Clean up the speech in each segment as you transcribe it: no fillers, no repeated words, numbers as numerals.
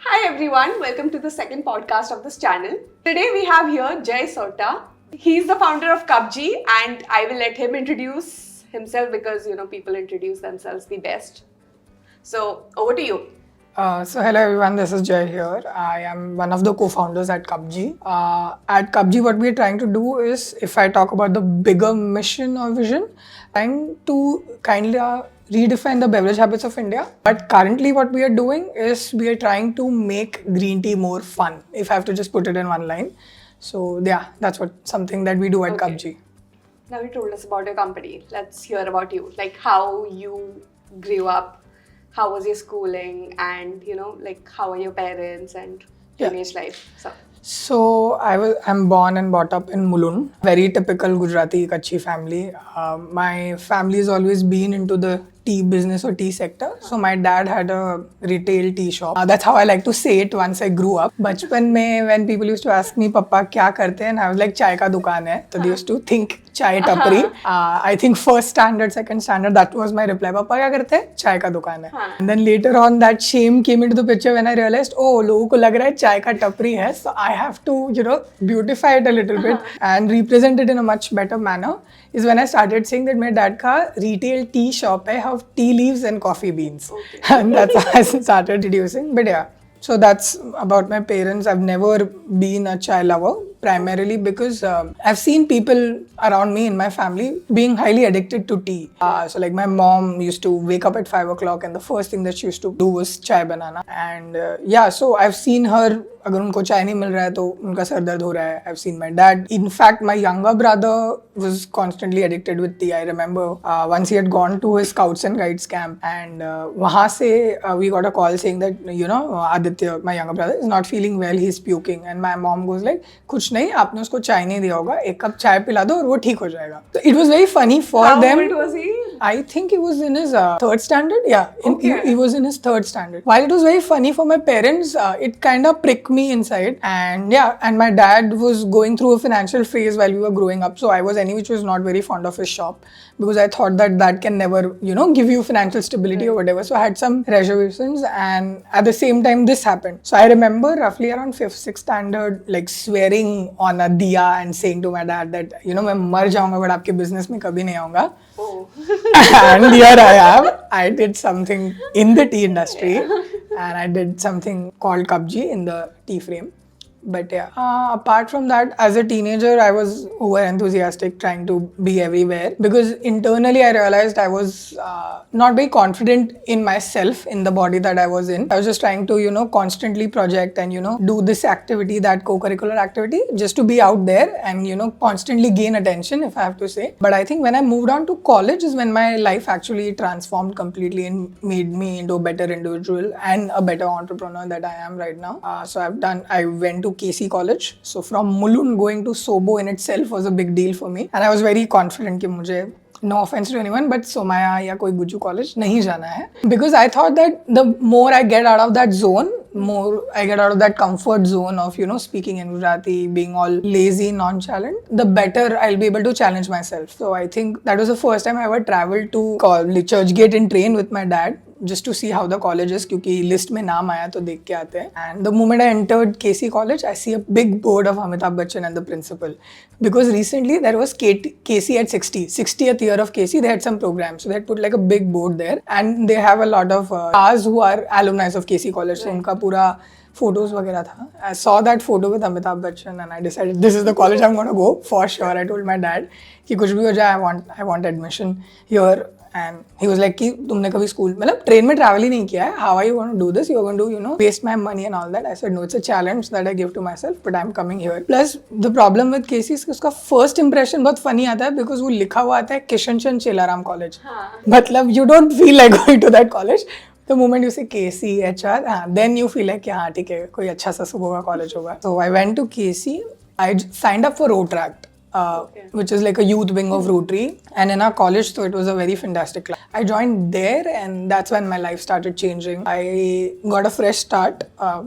Hi everyone, welcome to the second podcast of this channel. Today we have here Jay Sota. He's the founder of Cubji and I will let him introduce himself because people introduce themselves the best. So over to you. Hello everyone, this is Jay here. I am one of the co-founders at Cubji. At Cubji, what we are trying to do is, if I talk about the bigger mission or vision, trying to kind of redefine the beverage habits of India. But currently what we are doing is we are trying to make green tea more fun, if I have to just put it in one line. So yeah, that's something that we do at Cubji. Now you told us about your company. Let's hear about you. Like how you grew up. How was your schooling and how are your parents and teenage life? So I'm born and brought up in Mulund, very typical Gujarati Kachhi family. My family has always been into the tea business or tea sector. So my dad had a retail tea shop. That's how I like to say it once I grew up. Bachpan mein, when people used to ask me, Papa, kya karte hain? And I was like, chai ka dukaan hai. So they used to think chai tapri. I think first standard, second standard, that was my reply. Papa, kya karte hai? Chai ka dukaan hai. And then later on, that shame came into the picture when I realized, oh, logo ko lag raha hai chai ka tapri hai. So I have to, beautify it a little bit and represent it in a much better manner. Is when I started saying that my dad ka retail tea shop hai of tea leaves and coffee beans. Okay. And that's how I started reducing. But yeah, so that's about my parents. I've never been a chai lover, primarily because I've seen people around me in my family being highly addicted to tea. So like my mom used to wake up at 5 o'clock and the first thing that she used to do was chai banana. And so I've seen her, अगर उनको चाय नहीं मिल रहा है तो उनका sir दर्द हो रहा है. I've seen my dad. In fact, my younger brother was constantly addicted with tea. I remember once he had gone to his Scouts and Guides camp and वहाँ से we got a call saying that Aditya, my younger brother, is not feeling well. He's puking. And my mom goes like, कुछ नहीं, आपने उसको चाय नहीं दिया होगा, एक कप चाय पिला दो और वो ठीक हो जाएगा. So it was very funny for them. How old was he? I think he was in his third standard. Yeah, he was in his third standard. While it was very funny for my parents, it kind of pricked me inside. And my dad was going through a financial phase while we were growing up. So I was which was not very fond of his shop because I thought that can never, give you financial stability or whatever. So I had some reservations and at the same time this happened. So I remember roughly around 5th, 6th standard, like swearing on a diya and saying to my dad that, मैं मर जाऊंगा but आपके business में कभी नहीं आऊंगा. Oh. And here I am. I did something in the tea industry and I did something called Cubji in the tea frame. But yeah, apart from that, as a teenager, I was over enthusiastic, trying to be everywhere because internally I realized I was not very confident in myself, in the body that I was in. I was just trying to, constantly project and, do this activity, that co-curricular activity, just to be out there and, constantly gain attention, if I have to say. But I think when I moved on to college is when my life actually transformed completely and made me into a better individual and a better entrepreneur that I am right now. I went to KC College. So from Mulund going to Sobo in itself was a big deal for me. And I was very confident कि मुझे, no offense to anyone, but Somaya या कोई Gujju college नहीं जाना है. Because I thought that the more I get out of that zone, more I get out of that comfort zone of, speaking in Gujarati, being all lazy, nonchalant, the better I'll be able to challenge myself. So I think that was the first time I ever traveled to Churchgate in train with my dad. Just to see how the college is, क्योंकि list में नाम आया तो देख के आते हैं. And the moment I entered KC College, I see a big board of Amitabh Bachchan and the principal. Because recently there was KC at 60th year of KC, they had some programs. So they had put like a big board there. And they have a lot of stars who are alumni of KC College. So उनका पूरा photos वगैरह था. I saw that photo with Amitabh Bachchan and I decided this is the college I'm going to go for sure. I told my dad कि कुछ भी हो जाए, I want admission here. And he was like कि तुमने कभी school मतलब train में ट्रैवल ही नहीं किया है, how are you going to do this? You are going to waste my money and all that. I said no, it's a challenge that I give to myself, but I'm coming here. Plus the problem with KC is कि उसका first impression बहुत funny आता है because वो लिखा हुआ आता है किशन चंद चेलाराम कॉलेज. मतलब you don't feel like going to that college. The moment you say KC, HR, then you feel like हाँ ठीक है कोई अच्छा सा सुबह का कॉलेज होगा. So I went to KC. I signed up for Rotaract. Which is like a youth wing of Rotary, and in our college, so it was a very fantastic class. I joined there and that's when my life started changing. I got a fresh start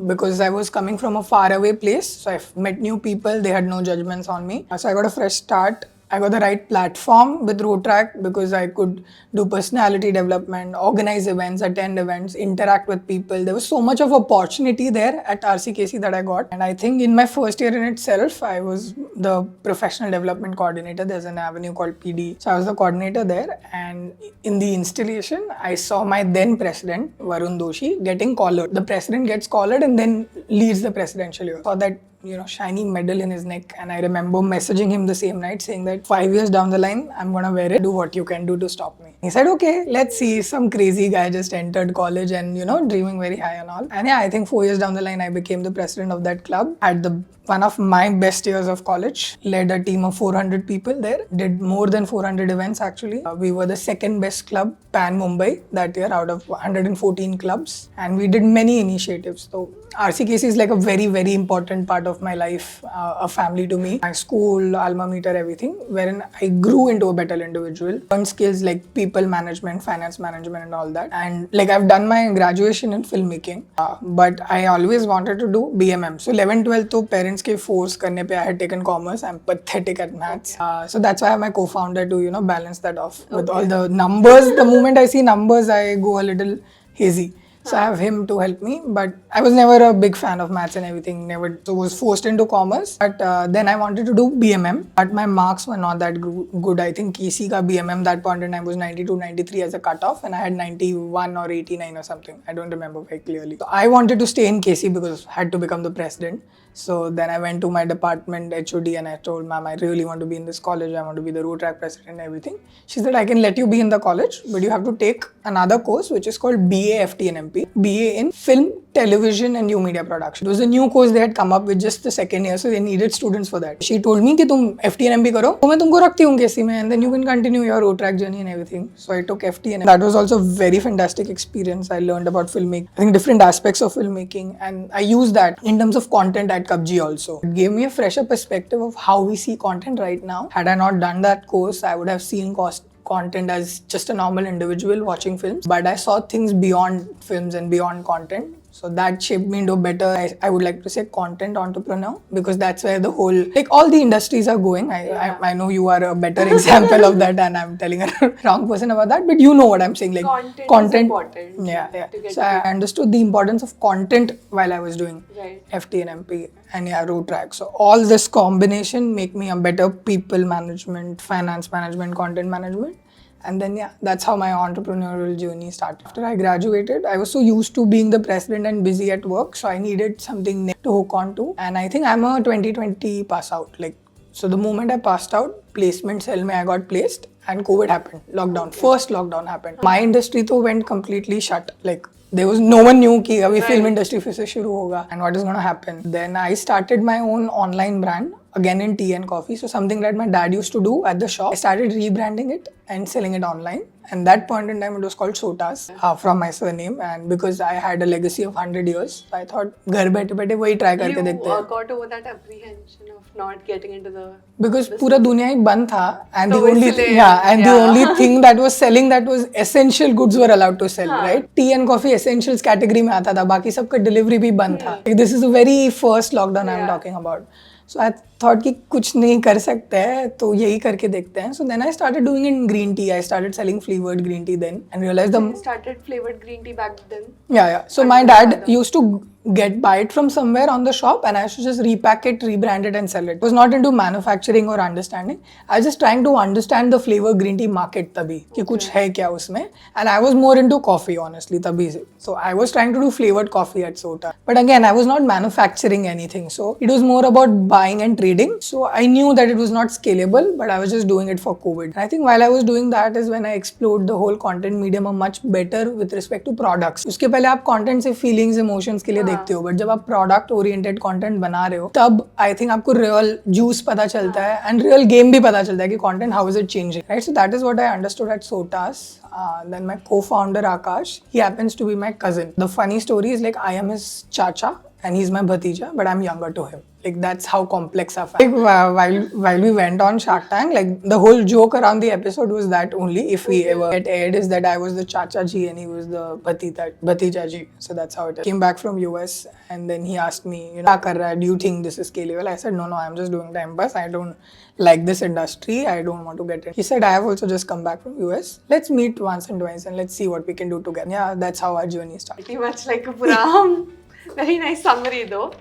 because I was coming from a faraway place, so I met new people, they had no judgments on me. So I got a fresh start. I got the right platform with Rotrack because I could do personality development, organize events, attend events, interact with people. There was so much of opportunity there at RCKC that I got. And I think in my first year in itself, I was the professional development coordinator. There's an avenue called PD. So I was the coordinator there. And in the installation, I saw my then president, Varun Doshi, getting collared. The president gets collared and then leads the presidential year. Saw that shiny medal in his neck, and I remember messaging him the same night saying that 5 years down the line, I'm gonna wear it, do what you can do to stop me. He said, okay, let's see. Some crazy guy just entered college and, dreaming very high and all. And yeah, I think 4 years down the line, I became the president of that club. Had one of my best years of college, led a team of 400 people there, did more than 400 events actually. We were the second best club, Pan Mumbai, that year out of 114 clubs. And we did many initiatives. So RCKC is like a very, very important part of my life, a family to me. My school, alma mater, everything, wherein I grew into a better individual. Learned skills like people management, finance management and all that. And like I've done my graduation in filmmaking, but I always wanted to do BMM. So 11, 12 to parents ke force karne pe I had taken commerce. I'm pathetic at maths. So that's why I have my co-founder to, balance that off with all the numbers. The moment I see numbers, I go a little hazy. So I have him to help me, but I was never a big fan of maths and everything, never so was forced into commerce. But then I wanted to do BMM, but my marks were not that good. I think KC ka BMM that point in time was 92, 93 as a cutoff, and I had 91 or 89 or something. I don't remember very clearly. So I wanted to stay in KC because I had to become the president. So then I went to my department HOD and I told ma'am, I really want to be in this college. I want to be the Rotrack president and everything. She said, I can let you be in the college, but you have to take another course which is called BA FTNMP, BA in Film, Television and New Media Production. It was a new course they had come up with just the second year, so they needed students for that. She told me कि तुम FTNMP करो, तो मैं तुमको रखती हूँ KC में, and then you can continue your Rotrack journey and everything. So I took FTNMP. That was also a very fantastic experience. I learned about filmmaking, I think different aspects of filmmaking, and I used that in terms of content at KUBG also. It gave me a fresher perspective of how we see content right now. Had I not done that course, I would have seen content as just a normal individual watching films, but I saw things beyond films and beyond content. So that shaped me into a better, I would like to say, content entrepreneur, because that's where the whole, like all the industries are going. I know you are a better example of that, and I'm telling a wrong person about that, but you know what I'm saying. Like content is important. Yeah. So I understood the importance of content while I was doing FTNMP and Rotrack. So all this combination make me a better people management, finance management, content management. And then, that's how my entrepreneurial journey started. After I graduated, I was so used to being the president and busy at work. So I needed something to hook on to. And I think I'm a 2020 pass out. So the moment I passed out, placement cell mein I got placed and COVID happened. Lockdown. First lockdown happened. My industry though went completely shut. There was no one knew कि अभी film industry फिर से शुरू होगा and what is going to happen. Then I started my own online brand, again in tea and coffee. So something that my dad used to do at the shop. I started rebranding it and selling it online. And that point in time, it was called Sotas, from my surname. And because I had a legacy of 100 years, so I thought, घर बैठे बैठे वही try करके देखते हैं. You got over that apprehension of not getting into the because पूरा दुनिया ही बंद था, and the only thing that was selling, that was essential goods were allowed to sell, right? Tea and coffee essentials category में आता था, बाकी सबका delivery भी बंद था. This is the very first lockdown I'm talking about. So I thought कि कुछ नहीं कर सकते हैं, तो यही करके देखते हैं. So then I started doing it in green tea. I started selling flavored green tea then, and realized You started flavored green tea back then. Yeah. So my dad used to buy it from somewhere on the shop, and I used to just repack it, rebrand it and sell it. I was not into manufacturing or understanding. I was just trying to understand the flavor green tea market तभी कि कुछ है क्या उसमें. And I was more into coffee honestly तभी से. So I was trying to do flavored coffee at Sota. But again, I was not manufacturing anything. So it was more about buying and trading. So I knew that it was not scalable, but I was just doing it for COVID. And I think while I was doing that is when I explored the whole content medium much better with respect to products. उसके पहले आप content से feelings, emotions के लिए देखते हो, but जब आप प्रोडक्ट ओरिएंटेड कंटेंट बना रहे हो तब आई थिंक आपको रियल जूस पता चलता है एंड रियल गेम भी पता चलता है कि content how is it changing, right? So that is what I understood eight Sotas. Then my co-founder Akash, he happens to be my cousin. The funny story is like I am his chacha and he's my bhatija, but I'm younger to him. Like that's how complex our family. Like while we went on Shark Tank, like the whole joke around the episode was that only if we ever get aired is that I was the Chacha ji and he was the Bhatija ji. So that's how it is. Came back from US and then he asked me, you know, "Kya kar raha hai? Do you think this is scalable?" I said, no, I'm just doing time pass. I don't like this industry. I don't want to get in. He said, I have also just come back from US. Let's meet once and twice and let's see what we can do together. Yeah, that's how our journey started. Pretty much like a pura very nice summary though.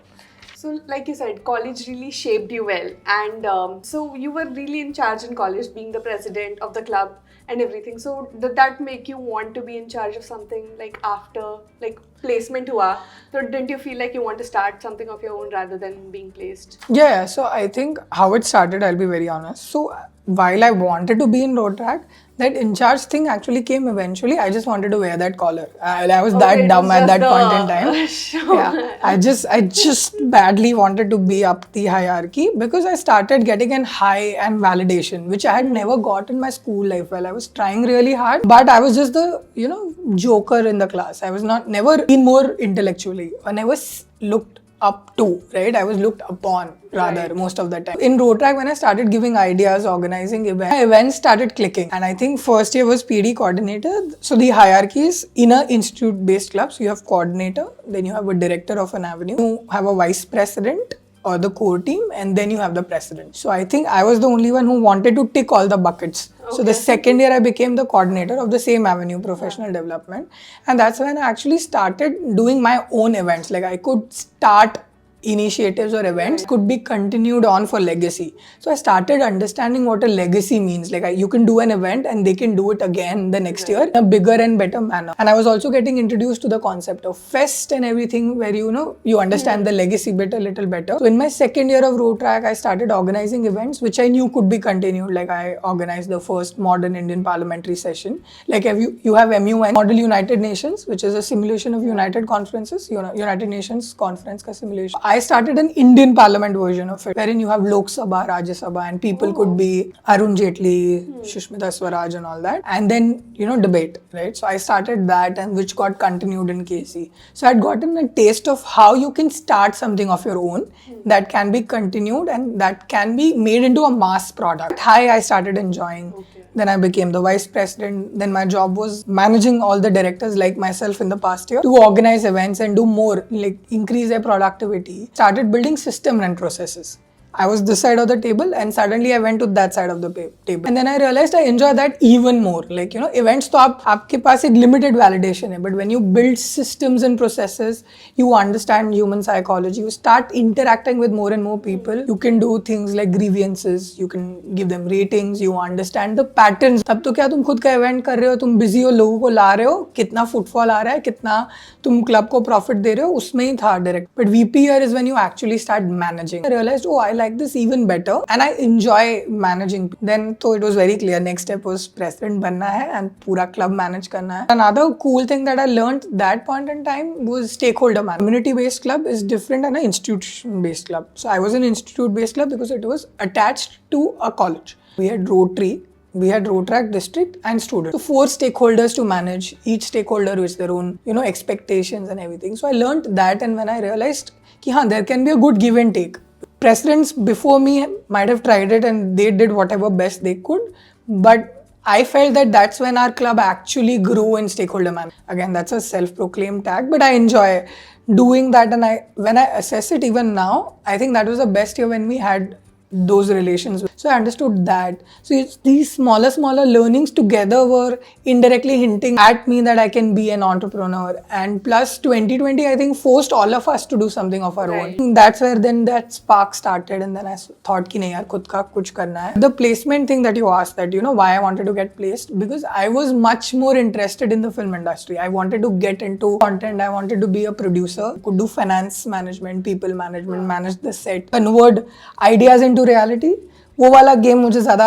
So like you said, college really shaped you well, and so you were really in charge in college, being the president of the club and everything. So did that make you want to be in charge of something like after like placement hua? So didn't you feel like you want to start something of your own rather than being placed? Yeah, so I think how it started, I'll be very honest. So while I wanted to be in road track, that in charge thing actually came eventually. I just wanted to wear that collar. I was that it dumb was at just that point in time. show. Yeah, I just badly wanted to be up the hierarchy because I started getting an high and validation, which I had never got in my school life. Well, I was trying really hard, but I was just the, you know, joker in the class. I was never been more intellectually. I never looked up to, right? I was looked upon rather most of the time. In road track, when I started giving ideas, organizing events, my events started clicking. And I think first year was PD coordinator. So the hierarchy is in a institute-based club. So you have coordinator, then you have a director of an avenue, you have a vice president or the core team, and then you have the president. So I think I was the only one who wanted to tick all the buckets. So the second year I became the coordinator of the same avenue, professional development. And that's when I actually started doing my own events. Like I could start initiatives or events could be continued on for legacy. So I started understanding what a legacy means. Like you can do an event and they can do it again the next year in a bigger and better manner. And I was also getting introduced to the concept of fest and everything where you understand the legacy bit a little better. So in my second year of road track, I started organizing events which I knew could be continued. Like I organized the first modern Indian parliamentary session. Like you have MUN, Model United Nations, which is a simulation of United Conferences, United Nations conference ka simulation. I started an Indian parliament version of it, wherein you have Lok Sabha, Rajya Sabha, and people could be Arun Jaitley, Sushmita Swaraj and all that. And then, debate, right? So I started that, and which got continued in KC. So I'd gotten a taste of how you can start something of your own that can be continued and that can be made into a mass product. I started enjoying. Then I became the vice president. Then my job was managing all the directors like myself in the past year to organize events and do more, like increase their productivity. Started building system and processes. I was this side of the table and suddenly I went to that side of the table. And then I realized I enjoy that even more. Like, events to aapke paas ek limited validation hai, but when you build systems and processes, you understand human psychology, you start interacting with more and more people. You can do things like grievances, you can give them ratings, you understand the patterns. तब तो क्या तुम खुद का event कर रहे हो, तुम busy हो, लोगों को ला रहे हो, कितना footfall आ रहा है, कितना तुम club को profit दे रहे हो, उसमें ही था direct. But VP here is when you actually start managing. I realized, I like this even better and I enjoy managing. Then so it was very clear, next step was president banna hai and pura club manage karna hai. Another cool thing that I learned that point in time was stakeholder management. Community-based club is different than an institution-based club. So I was an institute-based club because it was attached to a college. We had Rotary, we had road track, district and students. So 4 stakeholders to manage, each stakeholder with their own, expectations and everything. So I learned that, and when I realized that there can be a good give and take. Presidents before me might have tried it and they did whatever best they could, but I felt that that's when our club actually grew in stakeholder management. Again, that's a self-proclaimed tag, but I enjoy doing that, and when I assess it even now, I think that was the best year when we had those relations. So I understood that. So it's these smaller learnings together were indirectly hinting at me that I can be an entrepreneur. And plus 2020, I think, forced all of us to do something of our own. That's where then that spark started, and then I thought ki nahi yaar, khud ka kuch karna hai. The placement thing that you asked, that why I wanted to get placed, because I was much more interested in the film industry. I wanted to get into content. I wanted to be a producer, could do finance management, people management, manage the set, convert ideas into reality. वो वाला game मुझे ज़्यादा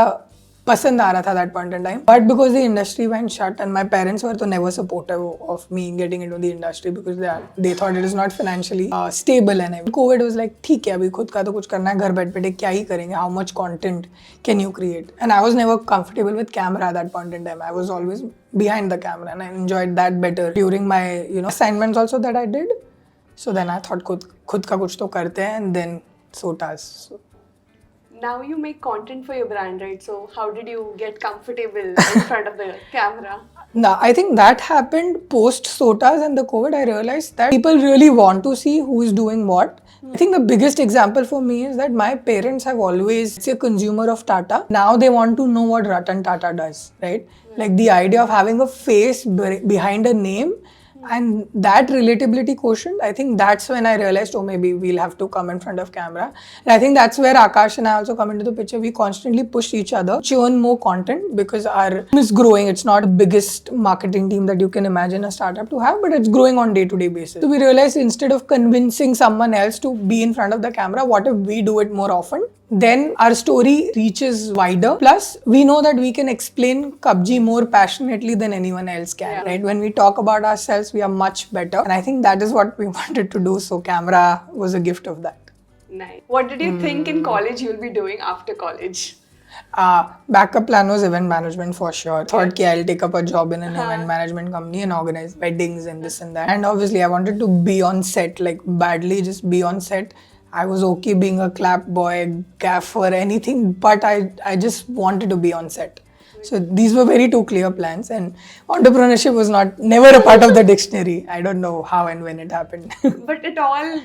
पसंद आ रहा था that point in time. But because the industry went shut and my parents were never supportive of me getting into the industry because they thought it is not financially stable and everything. COVID was like, ठीक है अभी खुद का तो कुछ करना है, घर बैठे क्या ही करेंगे, how much content can you create? And I was never comfortable with camera at that point in time. I was always behind the camera and I enjoyed that better during my assignments also that I did. So then I thought खुद का कुछ तो करते हैं, and then Sotas. So, Now you make content for your brand, right? So how did you get comfortable in front of the camera? now, I think that happened post Sotas and the COVID. I realized that people really want to see who is doing what. I think the biggest example for me is that my parents have always been a consumer of Tata. Now they want to know what Ratan Tata does, right? Like the idea of having a face behind a name. And that relatability quotient, I think that's when I realized, oh, maybe we'll have to come in front of camera. And I think that's where Akash and I also come into the picture. We constantly push each other, churn more content because our team is growing. It's not the biggest marketing team that you can imagine a startup to have, but it's growing on day-to-day basis. So we realized instead of convincing someone else to be in front of the camera, what if we do it more often? Then our story reaches wider. Plus, we know that we can explain Kabji more passionately than anyone else can, right? When we talk about ourselves, we are much better. And I think that is what we wanted to do. So camera was a gift of that. Nice. What did you think in college you'll be doing after college? Backup plan was event management for sure. Thought कि I'll take up a job in an event management company and organize weddings and this and that. And obviously I wanted to be on set, like badly just be on set. I was okay being a clap boy, gaffer, anything, but I just wanted to be on set. So these were very two clear plans, and entrepreneurship was never a part of the dictionary. I don't know how and when it happened. But it all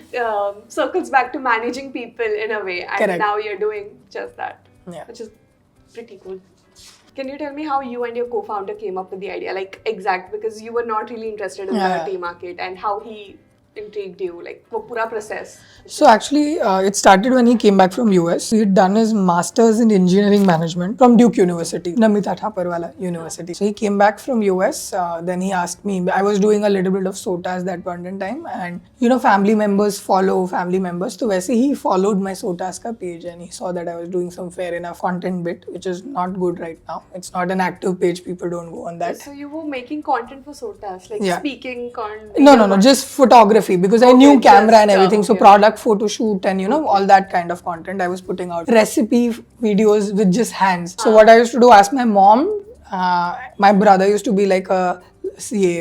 circles back to managing people in a way, and Correct. now you're doing just that, Yeah. which is pretty cool. Can you tell me how you and your co-founder came up with the idea? Like exact, because you were not really interested in Yeah. the tea market, and how he intrigued you, like the pura process. So actually, it started when he came back from US. He had done his master's in engineering management from Duke University, Namita Thaparwala University. So he came back from US. Then he asked me. I was doing a little bit of Sotas that point in time, and family members follow family members. So वैसे he followed my Sotas का page, and he saw that I was doing some fair enough content bit, which is not good right now. It's not an active page. People don't go on that. So you were making content for Sotas, like Yeah. speaking content. No, just photography because I knew Okay, camera and just, everything. So okay. product photo shoot and all that kind of content I was putting out. Recipe videos with just hands. So what I used to do, ask my mom. My brother used to be like a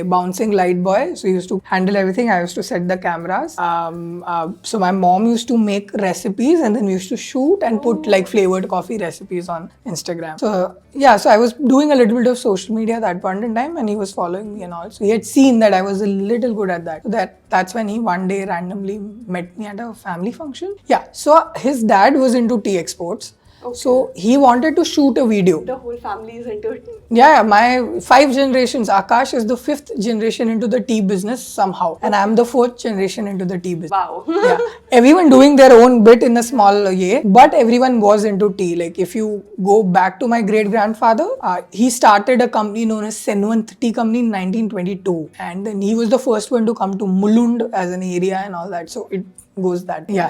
bouncing light boy, so he used to handle everything. I used to set the cameras. So my mom used to make recipes, and then we used to shoot and put like flavored coffee recipes on Instagram. So yeah, so I was doing a little bit of social media at that point in time, and he was following me and all. So he had seen that I was a little good at that. So that's when he one day randomly met me at a family function. Yeah, so his dad was into tea exports. Okay. So he wanted to shoot a video. The whole family is into it. Yeah, my 5 generations. Akash is the 5th generation into the tea business somehow. And I'm the 4th generation into the tea business. Wow. Yeah. Everyone doing their own bit in a small way. But everyone was into tea. Like if you go back to my great-grandfather, he started a company known as Senwant Tea Company in 1922. And then he was the first one to come to Mulund as an area and all that. So it goes that. Yeah.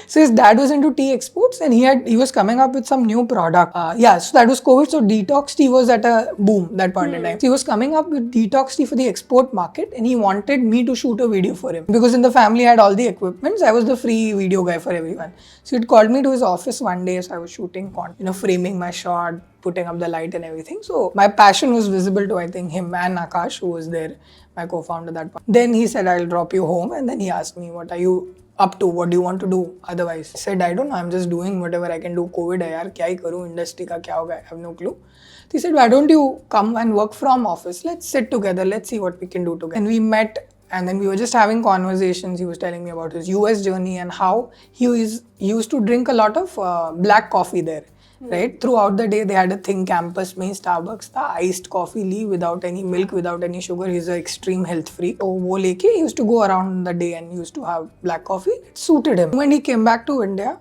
So his dad was into tea exports, and he was coming up with some new product. So that was COVID. So detox tea was at a boom that point in time. So he was coming up with detox tea for the export market, and he wanted me to shoot a video for him because in the family I had all the equipments. I was the free video guy for everyone. So he'd called me to his office one day. So I was shooting, framing my shot, putting up the light and everything. So my passion was visible to I think him and Akash, who was there, my co-founder that point. Then he said, I'll drop you home, and then he asked me, what are you up to? What do you want to do otherwise? I said, I don't know, I'm just doing whatever I can do. COVID hai yaar, kya hi karu, industry ka kya hoga, I have no clue. He said, why don't you come and work from office? Let's sit together, let's see what we can do together. And we met, and then we were just having conversations. He was telling me about his US journey and how he used to drink a lot of black coffee there. Right? Throughout the day, they had a thing campus mein Starbucks tha, iced coffee lee without any milk, without any sugar. He's an extreme health freak. So wo leke he used to go around the day and used to have black coffee. It suited him. When he came back to India,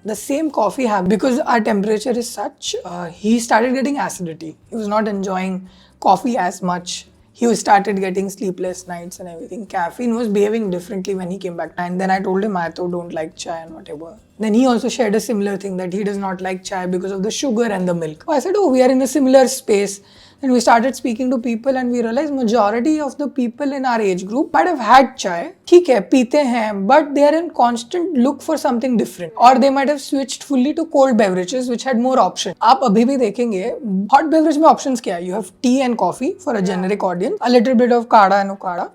the same coffee habit, because our temperature is such, he started getting acidity. He was not enjoying coffee as much. He started getting sleepless nights and everything. Caffeine was behaving differently when he came back. And then I told him, I don't like chai and whatever. Then he also shared a similar thing that he does not like chai because of the sugar and the milk. So I said, we are in a similar space. Then we started speaking to people, and we realized majority of the people in our age group might have had chai. ठीक है, पीते हैं, but they are in constant look for something different. Or they might have switched fully to cold beverages, which had more options. आप अभी भी देखेंगे, hot beverage में options क्या है? You have tea and coffee for a generic audience, a little bit of काढ़ा and ukada,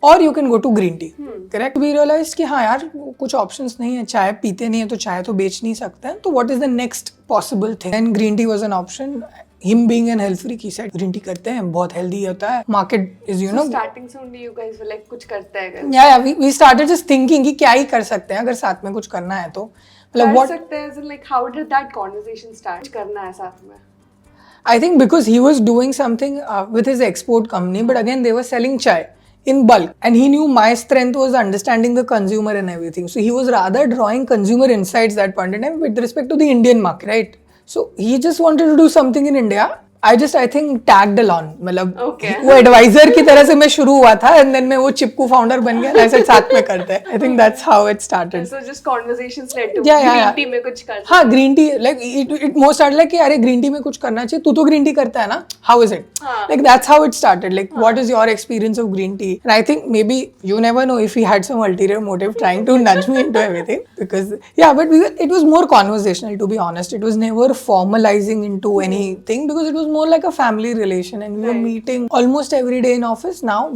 or you can go to green tea. Correct? We realized कि हाँ यार कुछ options नहीं है, चाय पीते नहीं है तो चाय तो बेच नहीं सकते हैं, तो what is the next possible thing? And green tea was an option. Him being an health freak, he said green tea करते हैं, बहुत healthy होता है. Market is you know. Starting से only you guys were like कुछ करते हैं अगर. Yeah, we started just thinking कि क्या ही कर सकते हैं अगर साथ में कुछ करना है तो. मतलब कर what सकते हैं, as in like how did that conversation start? कुछ करना है साथ में. I think because he was doing something with his export company, but again they were selling chai in bulk, and he knew my strength was understanding the consumer and everything. So he was rather drawing consumer insights that point in time with respect to the Indian market, right? So he just wanted to do something in India. I think tagged along. मतलब Okay. वो advisor की तरह से मैं शुरू हुआ था, and then मैं वो चिपकू founder बन गया. ऐसे साथ में करते हैं. I think that's how it started. So just conversations led to Yeah, green yeah. tea में कुछ कर. हाँ green tea like it more started like कि अरे ग्रीन टी में कुछ करना चाहिए, तू तो ग्रीन टी करता है ना, how is it? हाँ. Like that's how it started. Like what is your experience of green tea? And I think maybe you never know if he had some ulterior motive trying to nudge me into everything, because yeah, but it was more conversational, to be honest. It was never formalizing into anything, because it was more like a family relation, and we were meeting almost every day in office now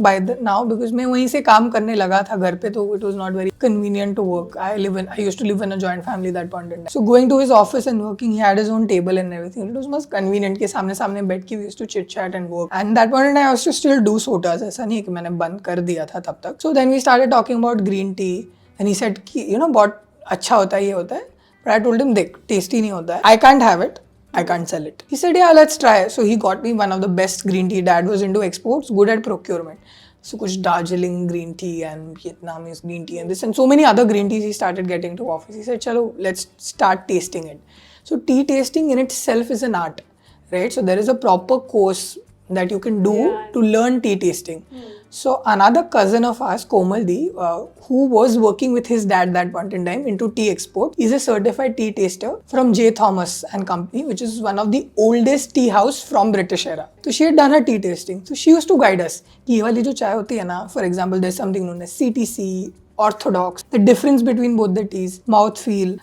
because मैं वहीं से काम करने लगा था घर पे, तो it was not very convenient to work. I used to live in a joint family that point in time. So going to his office and working, he had his own table and everything. It was most convenient के सामने बैठ के we used to chit chat and work. And that point in time I used to still do sodas. ऐसा नहीं है कि मैंने बंद कर दिया था तब तक. So then we started talking about green tea, and he said कि you know बहुत अच्छा होता है, ये होता है. But I told him देख tasty नहीं होता है. I can't have it. I can't sell it. He said, yeah, let's try. So he got me one of the best green tea. Dad was into exports, good at procurement. So kuch Darjeeling green tea and Vietnamese green tea and this and so many other green teas he started getting to office. He said, chalo, let's start tasting it. So tea tasting in itself is an art, right? So there is a proper course that you can do to learn tea tasting. So another cousin of ours, Komaldi, who was working with his dad that point in time into tea export, is a certified tea taster from J. Thomas and Company, which is one of the oldest tea house from British era. So she had done her tea tasting. So she used to guide us. कि ये वाली जो चाय होती है ना, for example, there's something known as CTC, Orthodox, the difference between both the teas, mouth feel,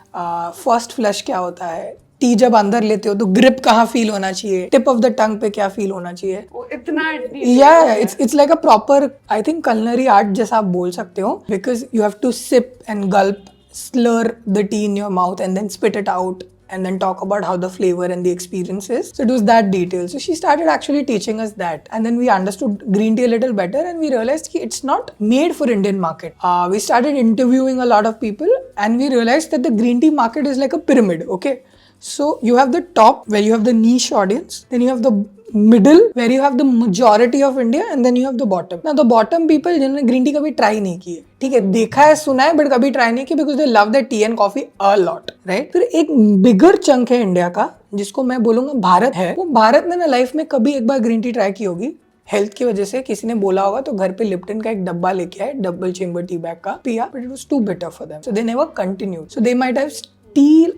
first flush क्या होता है, टी जब अंदर लेते हो तो ग्रिप कहाँ फील होना चाहिए, टिप ऑफ द टंग पे क्या फील होना चाहिए. इतना yeah, it's like a proper, I think, culinary art जैसा आप बोल सकते हो, because you have to sip and gulp, slur the tea in your mouth and then spit it out and then talk about how the flavor and the experience is. So it was that detail. So she started actually teaching us that, and then we understood green tea a little better, and we realized that it's not made for Indian market. We started interviewing a lot of people, and we realized that the green tea market is like a pyramid. Okay. So you have the top where you have the niche audience, then you have the middle where you have the majority of India, and then you have the bottom. Now the bottom people जिन्होंने green tea कभी try नहीं की है, ठीक है, देखा है सुना है but कभी try नहीं की, because they love their tea and coffee a lot, right? फिर एक bigger chunk है इंडिया का जिसको मैं बोलूँगा भारत है. वो भारत ने ना लाइफ में कभी एक बार green tea try की होगी, हेल्थ की वजह से किसी ने बोला होगा तो घर पे लिप्टन का एक डब्बा लेके आए, डबल चेम्बर टी बैग का, पिया, but it was too bitter for them, so they never continued. So they might have tea,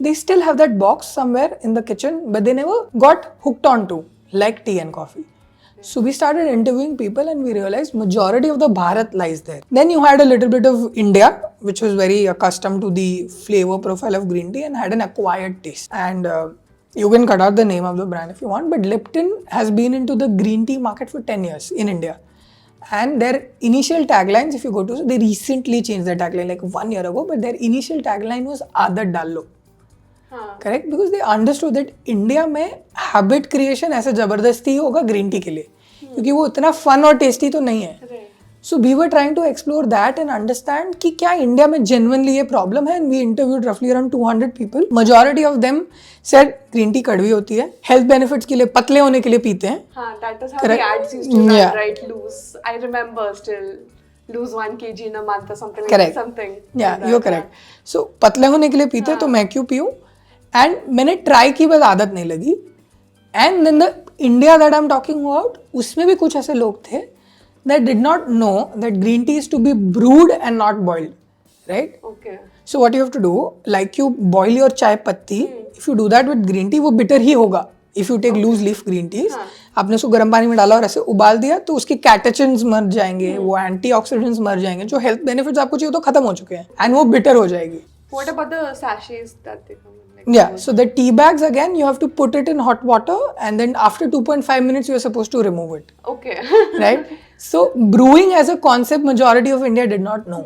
they still have that box somewhere in the kitchen, but they never got hooked onto like tea and coffee. So we started interviewing people, and we realized majority of the Bharat lies there. Then you had a little bit of India, which was very accustomed to the flavor profile of green tea and had an acquired taste. And you can cut out the name of the brand if you want, but Lipton has been into the green tea market for 10 years in India. And their initial taglines, if you go to, they recently changed their tagline like 1 year ago, but their initial tagline was Aadat Dal Lo. Correct? Because they understood that India में habit creation ऐसे जबरदस्ती होगा green tea के लिए, क्योंकि वो इतना fun और tasty तो नहीं है. So we were trying to explore that and understand कि क्या इंडिया में genuinely ये problem है, and we interviewed roughly around 200 people. Majority of them said green tea कड़वी होती है, health benefits के लिए, पतले होने के लिए पीते हैं. हाँ, that was how the ads used to run, right? Lose. I remember still. Lose 1 kg in a month or something like that. Something. Yeah, you're correct. So पतले होने के लिए पीते हैं तो मैं क्यों पीऊँ? And मैंने ट्राई की बस आदत नहीं लगी. And then the India that I'm talking about, उसमें भी कुछ ऐसे लोग थे that did not know that green tea is to be brewed and not boiled, right? Okay. So what you have to do, like you boil your chai patti, if you do that with green tea, वो bitter ही होगा. If you take loose leaf green teas, आपने उसको गर्म पानी में डाला और ऐसे उबाल दिया तो उसके कैटेचिन्स मर जाएंगे, वो एंटीऑक्सीडेंट्स मर जाएंगे, जो हेल्थ बेनिफिट्स आपको चाहिए तो खत्म हो चुके हैं, and वो bitter हो जाएगी. What about the sachets that they come in? Yeah, so the tea bags again, you have to put it in hot water, and then after 2.5 minutes, you are supposed to remove it. Okay. Right? So brewing as a concept, majority of India did not know.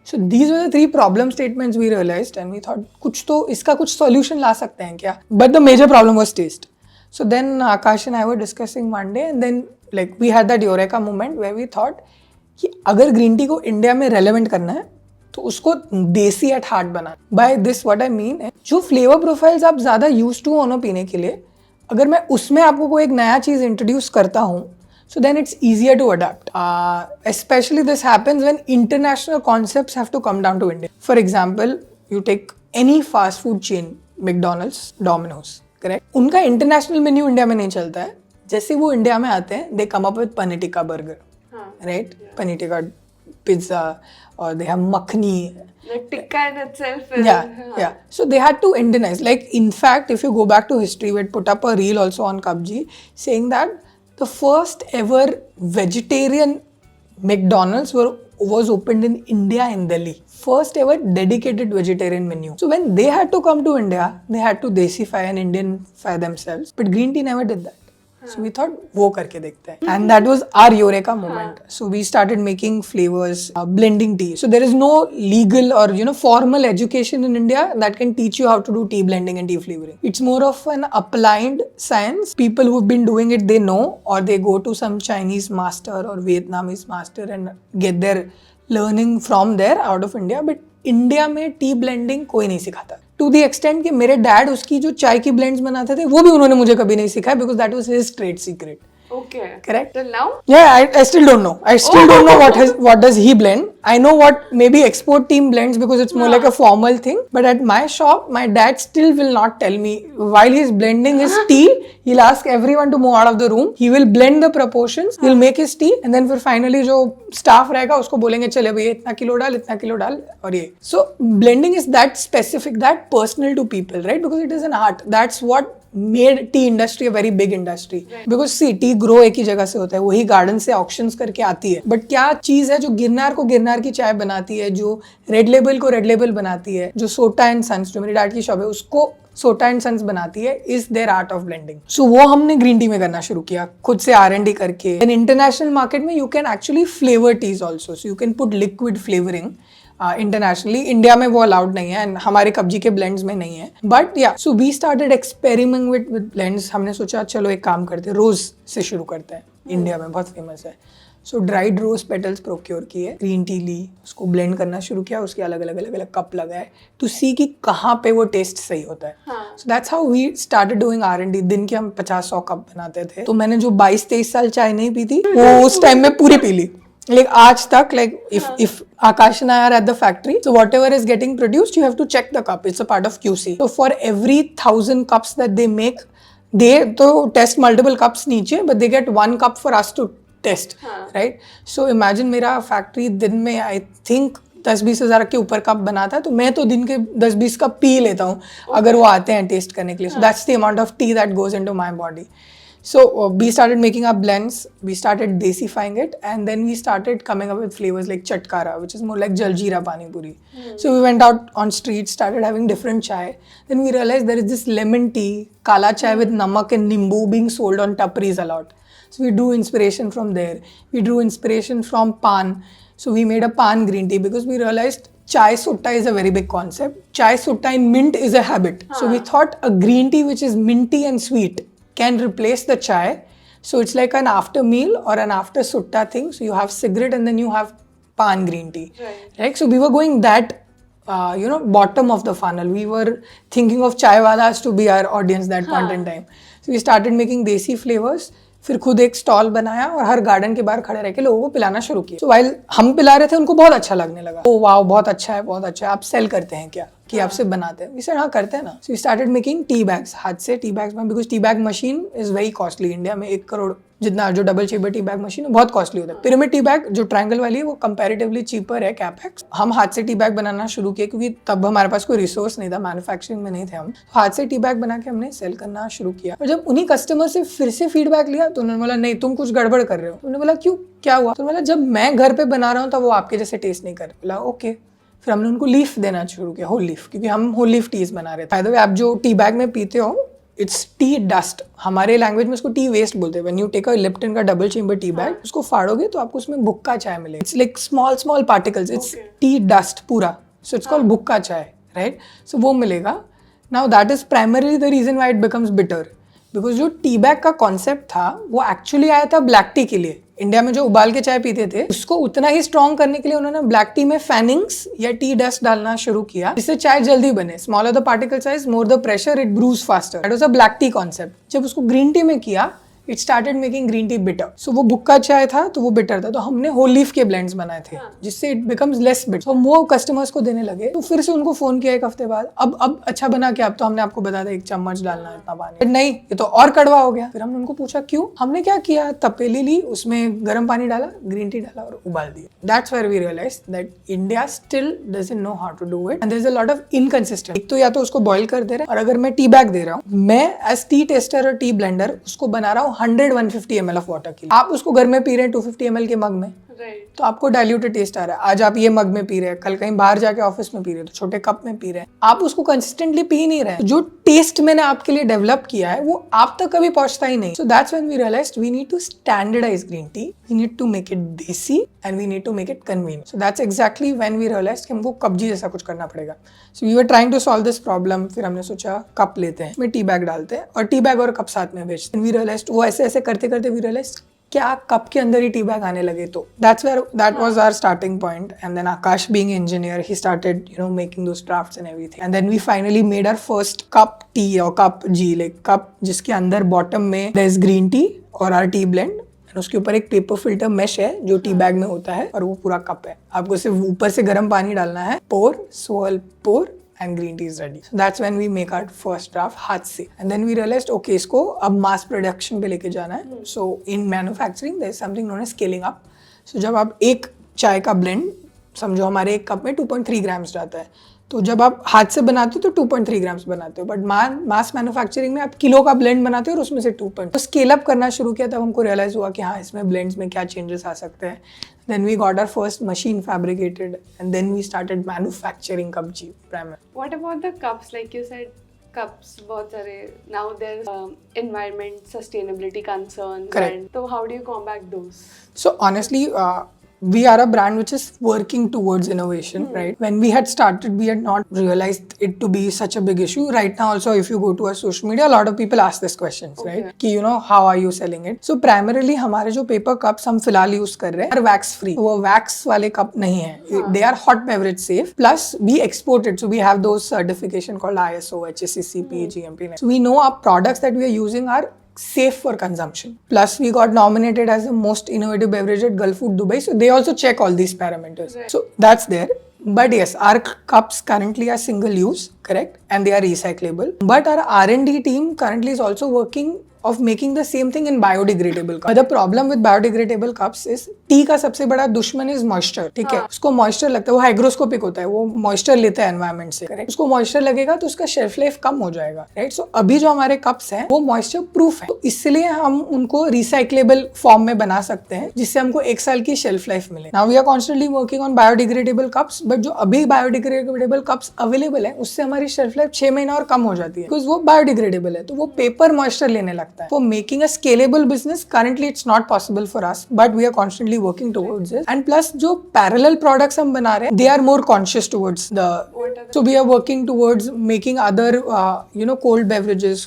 So these were the 3 problem statements we realized, and we thought कुछ तो इसका कुछ solution ला सकते हैं क्या? But the major problem was taste. So then Akash and I were discussing one day, and then like we had that eureka moment where we thought कि अगर green tea को इंडिया में relevant करना है तो उसको देसी एट हार्ट बना. By this what I mean है, जो फ्लेवर प्रोफाइल्स आप ज़्यादा यूज टू हो पीने के लिए, अगर मैं उसमें आपको कोई एक नया चीज़ इंट्रोड्यूस करता हूँ, so then it's easier to adapt. Especially this happens when international concepts have to come down to India. For example, you take any fast food chain, McDonald's, Domino's, correct? उनका international menu इंडिया में नहीं चलता है. जैसे वो India में आते हैं, they come up with paneer tikka burger, right? Paneer tikka pizza, or they have makhni. Like tikka in itself is... Yeah. So they had to Indianize. Like in fact, if you go back to history, we had put up a reel also on Kabji saying that the first ever vegetarian McDonald's was opened in India in Delhi. First ever dedicated vegetarian menu. So when they had to come to India, they had to desify and Indianify themselves. But green tea never did that. So we thought, वो करके देखते हैं. And that was our eureka moment. So we started making flavors, blending tea. So there is no legal or formal education in India that can teach you how to do tea blending and tea flavoring. It's more of an applied science. People who've been doing it, they know, or they go to some Chinese master or Vietnamese master and get their learning from there out of India. But India में T blending कोई नहीं सिखाता. To the extent कि मेरे dad उसकी जो चाय की ब्लेंड्स बनाते थे वो भी उन्होंने मुझे कभी नहीं सिखाया, because that was his trade secret. Okay. Correct? Till now? Yeah, I still don't know. I still don't know what does he blend. I know what maybe export team blends because it's more like a formal thing. But at my shop, my dad still will not tell me. While he's blending his tea, he'll ask everyone to move out of the room. He will blend the proportions. He'll make his tea, and then फिर finally जो staff रहेगा उसको बोलेंगे चले भैया इतना kilo डाल और ये. So blending is that specific, that personal to people, right? Because it is an art. That's what made tea industry a very big industry. Because see, tea grow एक ही जगह से होता है, वही गार्डन से ऑक्शंस करके आती है. बट क्या चीज है जो गिरनार को गिरनार की चाय बनाती है, जो रेड लेबल को रेड लेबल बनाती है, जो सोटा एंड सन्स जो मेरी डैड की शॉप है उसको सोटा एंड सन्स बनाती है, is there art of blending. So वो हमने ग्रीन टी में करना शुरू किया खुद से R&D करके. इन इंटरनेशनल मार्केट में you can actually flavour teas also, so you can put liquid flavouring. Internationally India में वो अलाउड नहीं है एंड हमारे कब्जी के ब्लेंड्स में नहीं है. बट या so we started experiment with blends. हमने सोचा चलो एक काम करते हैं, रोज से शुरू करते हैं. इंडिया में बहुत फेमस है. सो ड्राइड रोज पेटल्स प्रोक्योर किए, ग्रीन टी ली, उसको ब्लेंड करना शुरू किया, उसके अलग अलग कप लगाए टू सी कि कहाँ पे वो टेस्ट सही होता है. So that's how we started doing R&D. दिन के हम 50-100 कप बनाते थे. तो मैंने जो 22-23 साल चाय नहीं पी थी वो उस टाइम में पूरी पी ली. Like आज तक, like if Akash and I are at the factory, so whatever is getting produced, you have to check the cup. It's a part of QC. So for every 1,000 cups that they make, they तो test multiple cups नीचे, but they get 1 cup for us to test, right? So imagine मेरा factory दिन में I think 10-20 हज़ार के ऊपर cup बनाता है, तो मैं तो दिन के 10-20 कप पी लेता हूँ अगर वो आते हैं टेस्ट करने के लिए. So that's the amount of tea that goes into my body. So we started making our blends, we started desifying it, and then we started coming up with flavors like chatkara, which is more like jaljeera pani puri. So we went out on streets, started having different chai. Then we realized there is this lemon tea, kala chai with namak and nimbu being sold on tapris a lot. So we drew inspiration from there. We drew inspiration from pan. So we made a pan green tea because we realized chai sutta is a very big concept. Chai sutta in mint is a habit. So we thought a green tea which is minty and sweet can replace the chai. So it's like an after meal or an after sutta thing. So you have cigarette and then you have pan green tea. Right? So we were going that, bottom of the funnel. We were thinking of chai walas to be our audience that point in time. So we started making desi flavors. फिर खुद एक stall बनाया और हर garden के बाहर खड़े रह के लोगों को पिलाना शुरू किया. So while हम पिला रहे थे उनको बहुत अच्छा लगने लगा. ओ वाओ, बहुत अच्छा है, आप सेल करते हैं क्या, कि आपसे बनाते हैं? वी सेड हाँ करते हैं ना. So we started making tea bags, हाथ से टी बैग्स में, because tea bag machine is very costly. India में 1 करोड़ जितना जो double chamber tea bag machine है बहुत कॉस्टली होता है. पिरामिड टी बैग जो ट्रायंगल वाली है वो कंपैरेटिवली चीपर है कैपेक्स. हम हाथ से टी बैग बनाना शुरू किए क्योंकि तब हमारे पास कोई रिसोर्स नहीं था, मैन्युफैक्चरिंग में नहीं थे हम. हाथ से टी बैग बना के हमने सेल करना शुरू किया. और जब उन्हीं कस्टमर से फिर से फीडबैक लिया तो उन्होंने बोला नहीं तुम कुछ गड़बड़ कर रहे हो. उन्होंने बोला क्यों, क्या हुआ? तो बोला जब मैं घर पे बना रहा हूँ तब वो आपके जैसे टेस्ट नहीं कर रहे. बोला ओके. फिर हमने उनको लीफ देना शुरू किया, होल लीफ, क्योंकि हम होल लीफ टीज बना रहे थे. बाय द वे आप जो टी बैग में पीते हो इट्स टी डस्ट, हमारे लैंग्वेज में उसको टी वेस्ट बोलते हैं. When you take a Lipton का डबल चेंबर टी बैग, उसको फाड़ोगे तो आपको उसमें भुक्का चाय मिलेगा. It's like small small particles, it's tea dust पूरा, सो इट्स कॉल्ड भुक्का चाय, राइट. सो वो मिलेगा. Now that is primarily the reason why it becomes bitter, because जो टी बैग का कॉन्सेप्ट था वो एक्चुअली आया था ब्लैक टी के लिए. इंडिया में जो उबाल के चाय पीते थे उसको उतना ही स्ट्रॉन्ग करने के लिए उन्होंने ब्लैक टी में फैनिंग्स या टी डस्ट डालना शुरू किया, जिससे चाय जल्दी बने. Smaller the particle size, more the pressure, it brews faster. That was a black tea concept. जब उसको ग्रीन टी में किया, it started making green tea bitter. So वो भुक्का चाय था तो वो बिटर था, तो हमने होल लीफ के ब्लेंड्स बनाए थे जिससे इट बिकम्स लेस बिटर. तो वो कस्टमर्स को देने लगे. तो फिर से उनको फोन किया एक हफ्ते बाद, अब अच्छा बना क्या? अब तो हमने आपको बता दिया 1 चम्मच डालना है इतना पानी. नहीं, ये तो और कड़वा हो गया. फिर हमने उनको पूछा क्यों? हमने क्या किया, तपेली ली, उसमें गर्म पानी डाला, ग्रीन टी डाला और उबाल दिया. That's where we realise that India still doesn't know how to do it and there is a lot of inconsistent. एक तो या तो उसको बॉईल कर दे रहे हैं, और अगर मैं टी बैग दे रहा हूँ, मैं एज टी टेस्टर और टी ब्लेंडर उसको बना रहा हूँ 100-150 ml ऑफ वाटर की. आप उसको घर में पी रहे हैं 250 ml के मग में, तो आपको डाइल्यूटेड टेस्ट आ रहा है. आज आप ये मग में पी रहे हैं, कल कहीं बाहर जाके ऑफिस में पी रहे हैं तो छोटे कप में पी रहे हैं. आप उसको कंसिस्टेंटली पी नहीं रहे हैं. जो टेस्ट मैंने आपके लिए डेवलप किया है वो आप तक कभी पहुंचता ही नहीं. So that's when we realized we need to standardize green tea, we need to make it desi and we need to make it convenient. So that's exactly when we realized कि हमको कब्जी जैसा कुछ करना पड़ेगा. So we were trying to solve this problem. फिर हमने सोचा कप लेते हैं, उसमें टी बैग डालते हैं और टी बैग और कप साथ में बेचते हैं. वी रियलाइज्ड वो ऐसे ऐसे करते करते वी रियलाइज्ड क्या कप के अंदर ही टी बैग आने लगे. तो that was our starting point. And then Akash being engineer, he started making those drafts and everything. And then we finally made our first cup tea और कप जी, like cup जिसके अंदर bottom में there is green tea और our tea blend, and उसके ऊपर एक paper filter mesh है जो टी बैग में होता है, और वो पूरा कप है. आपको सिर्फ ऊपर से गर्म पानी डालना है, पोर, swirl, pour, and green tea is ready. So that's when we make our first draft हाथ से. And then we realized okay, इसको अब mass production पे लेके जाना है. So in manufacturing there is something known as scaling up. So जब आप एक चाय का blend, समझो हमारे एक कप में 2.3 ग्राम्स जाता है, तो जब आप हाथ से बनाते हो तो 2.3 ग्राम्स बनाते हो, बट मास मैन्युफैक्चरिंग में आप किलो का ब्लेंड बनाते हो और उसमें से 2. तो स्केल अप करना शुरू किया, तब हमको रियलाइज हुआ कि हाँ, इसमें ब्लेंड्स में क्या चेंजेस आ सकते हैं. Then we got our first machine fabricated, and then we started manufacturing Kabji primarily. What about the cups? Like you said, cups बहुत सारे. Now there's environment sustainability concerns. Correct. And so how do you combat those? So honestly, we are a brand which is working towards innovation, right? When we had started, we had not realized it to be such a big issue. Right now also, if you go to our social media, a lot of people ask this questions, right? कि how are you selling it? So primarily हमारे जो paper cups हम फिलहाल use कर रहे हैं are wax free. वो wax वाले cup नहीं है. They are hot beverage safe. Plus we export it, so we have those certification called ISO, HACCP, GMP. So we know our products that we are using are safe for consumption. Plus we got nominated as the most innovative beverage at Gulf Food Dubai, so they also check all these parameters. Right. So that's there. But yes, our cups currently are single use, correct, and they are recyclable. But our R&D team currently is also working of making the same thing in biodegradable cups. But the problem with biodegradable cups is T का सबसे बड़ा दुश्मन is moisture. ठीक है, उसको moisture लगता है, वो हाइग्रोस्कोपिक होता है, वो मॉइस्चर लेता है एनवायरमेंट से, करेक्ट. उसको मॉइस्चर लगेगा तो उसका शेल्फ लाइफ कम हो जाएगा, राइट. सो अभी जो हमारे कप्स हैं वो मॉइस्चर प्रूफ है, तो इसलिए हम उनको रिसाइक्लेबल फॉर्म में बना सकते हैं, जिससे हमको 1 साल की शेल्फ लाइफ मिले. Now we are constantly working on biodegradable cups, but जो अभी बायोडिग्रेडेबल कप्स अवेलेबल है उससे हमारी शेल्फ लाइफ 6 महीना और कम हो जाती है, बिकॉज वो बायोडिग्रेडेबल है, तो वो पेपर मॉइस्चर लेने लगता है. For making a scalable business currently it's not possible for us, but we are constantly working towards it. And plus जो parallel products हम बना रहे हैं, they are more conscious towards the, so we are working towards making other cold beverages,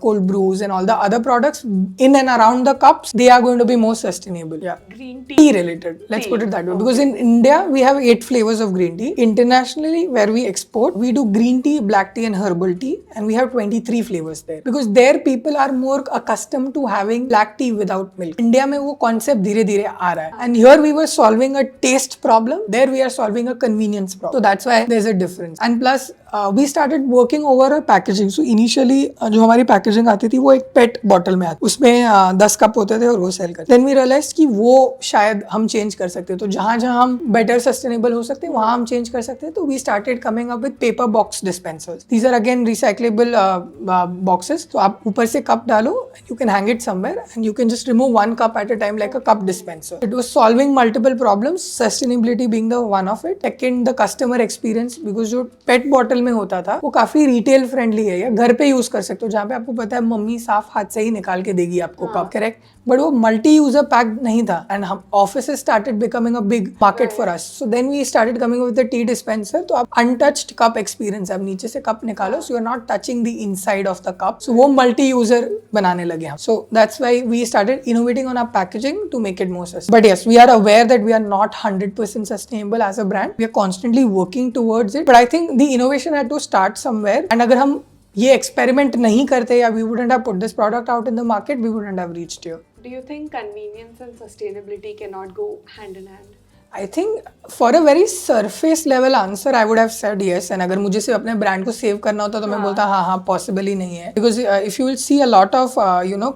cold brews and all the other products in and around the cups. They are going to be more sustainable. Yeah, green tea related, let's put it that way, because in India we have 8 flavors of green tea. Internationally where we export, we do green tea, black tea and herbal tea, and we have 23 flavors there, because there people are more accustomed to having black tea without milk. India में वो concept धीरे धीरे आ रहा है, and here we were solving a taste problem, there we are solving a convenience problem. So that's why there's a difference. And plus we started working over a packaging. So initially जो हमारी packaging आती थी वो एक पेट bottle में आती, उसमें 10 cup होते थे और वो सेल करते. Then we realized कि वो शायद हम चेंज कर सकते हैं, तो जहाँ जहाँ हम बेटर सस्टेनेबल हो सकते हैं वहाँ हम चेंज कर सकते हैं. तो we started coming up with paper box dispensers. These are again recyclable boxes. तो आप ऊपर से कप डालो, you can hang it somewhere and you can just remove 1 cup at a time like a cup dispenser. It was solving multiple problems, sustainability being the one of it. Second, the customer experience, because जो पेट bottle में होता था वो काफी retail friendly है, या घर पे यूज कर सकते हो, जहाँ पे आपको पता है मम्मी साफ हाथ से ही निकाल के देगी आपको कप, करेक्ट, बट वो मल्टी यूजर पैक नहीं था, एंड हम offices started becoming a big market for us, so then we started coming with the tea dispenser. तो आप अनटच्ड कप एक्सपीरियंस है, आप नीचे से कप निकालो, so you are not touching the inside of the cup, so वो multi user बनाने लगे हम. So that's why we started innovating on our packaging to make it more sustainable. But yes, we are aware that we are not 100% sustainable as a brand. We are constantly working towards it, but I think the innovation had to start somewhere, and अगर हम ये experiment नहीं करते, या we wouldn't have put this product out in the market, we wouldn't have reached here. Do you think convenience and sustainability cannot go hand in hand? I think for a very surface level answer I would have said yes, and अगर मुझे सिर्फ अपने brand को save करना होता तो मैं बोलता हाँ पॉसिबल ही नहीं है, because if you will see a lot of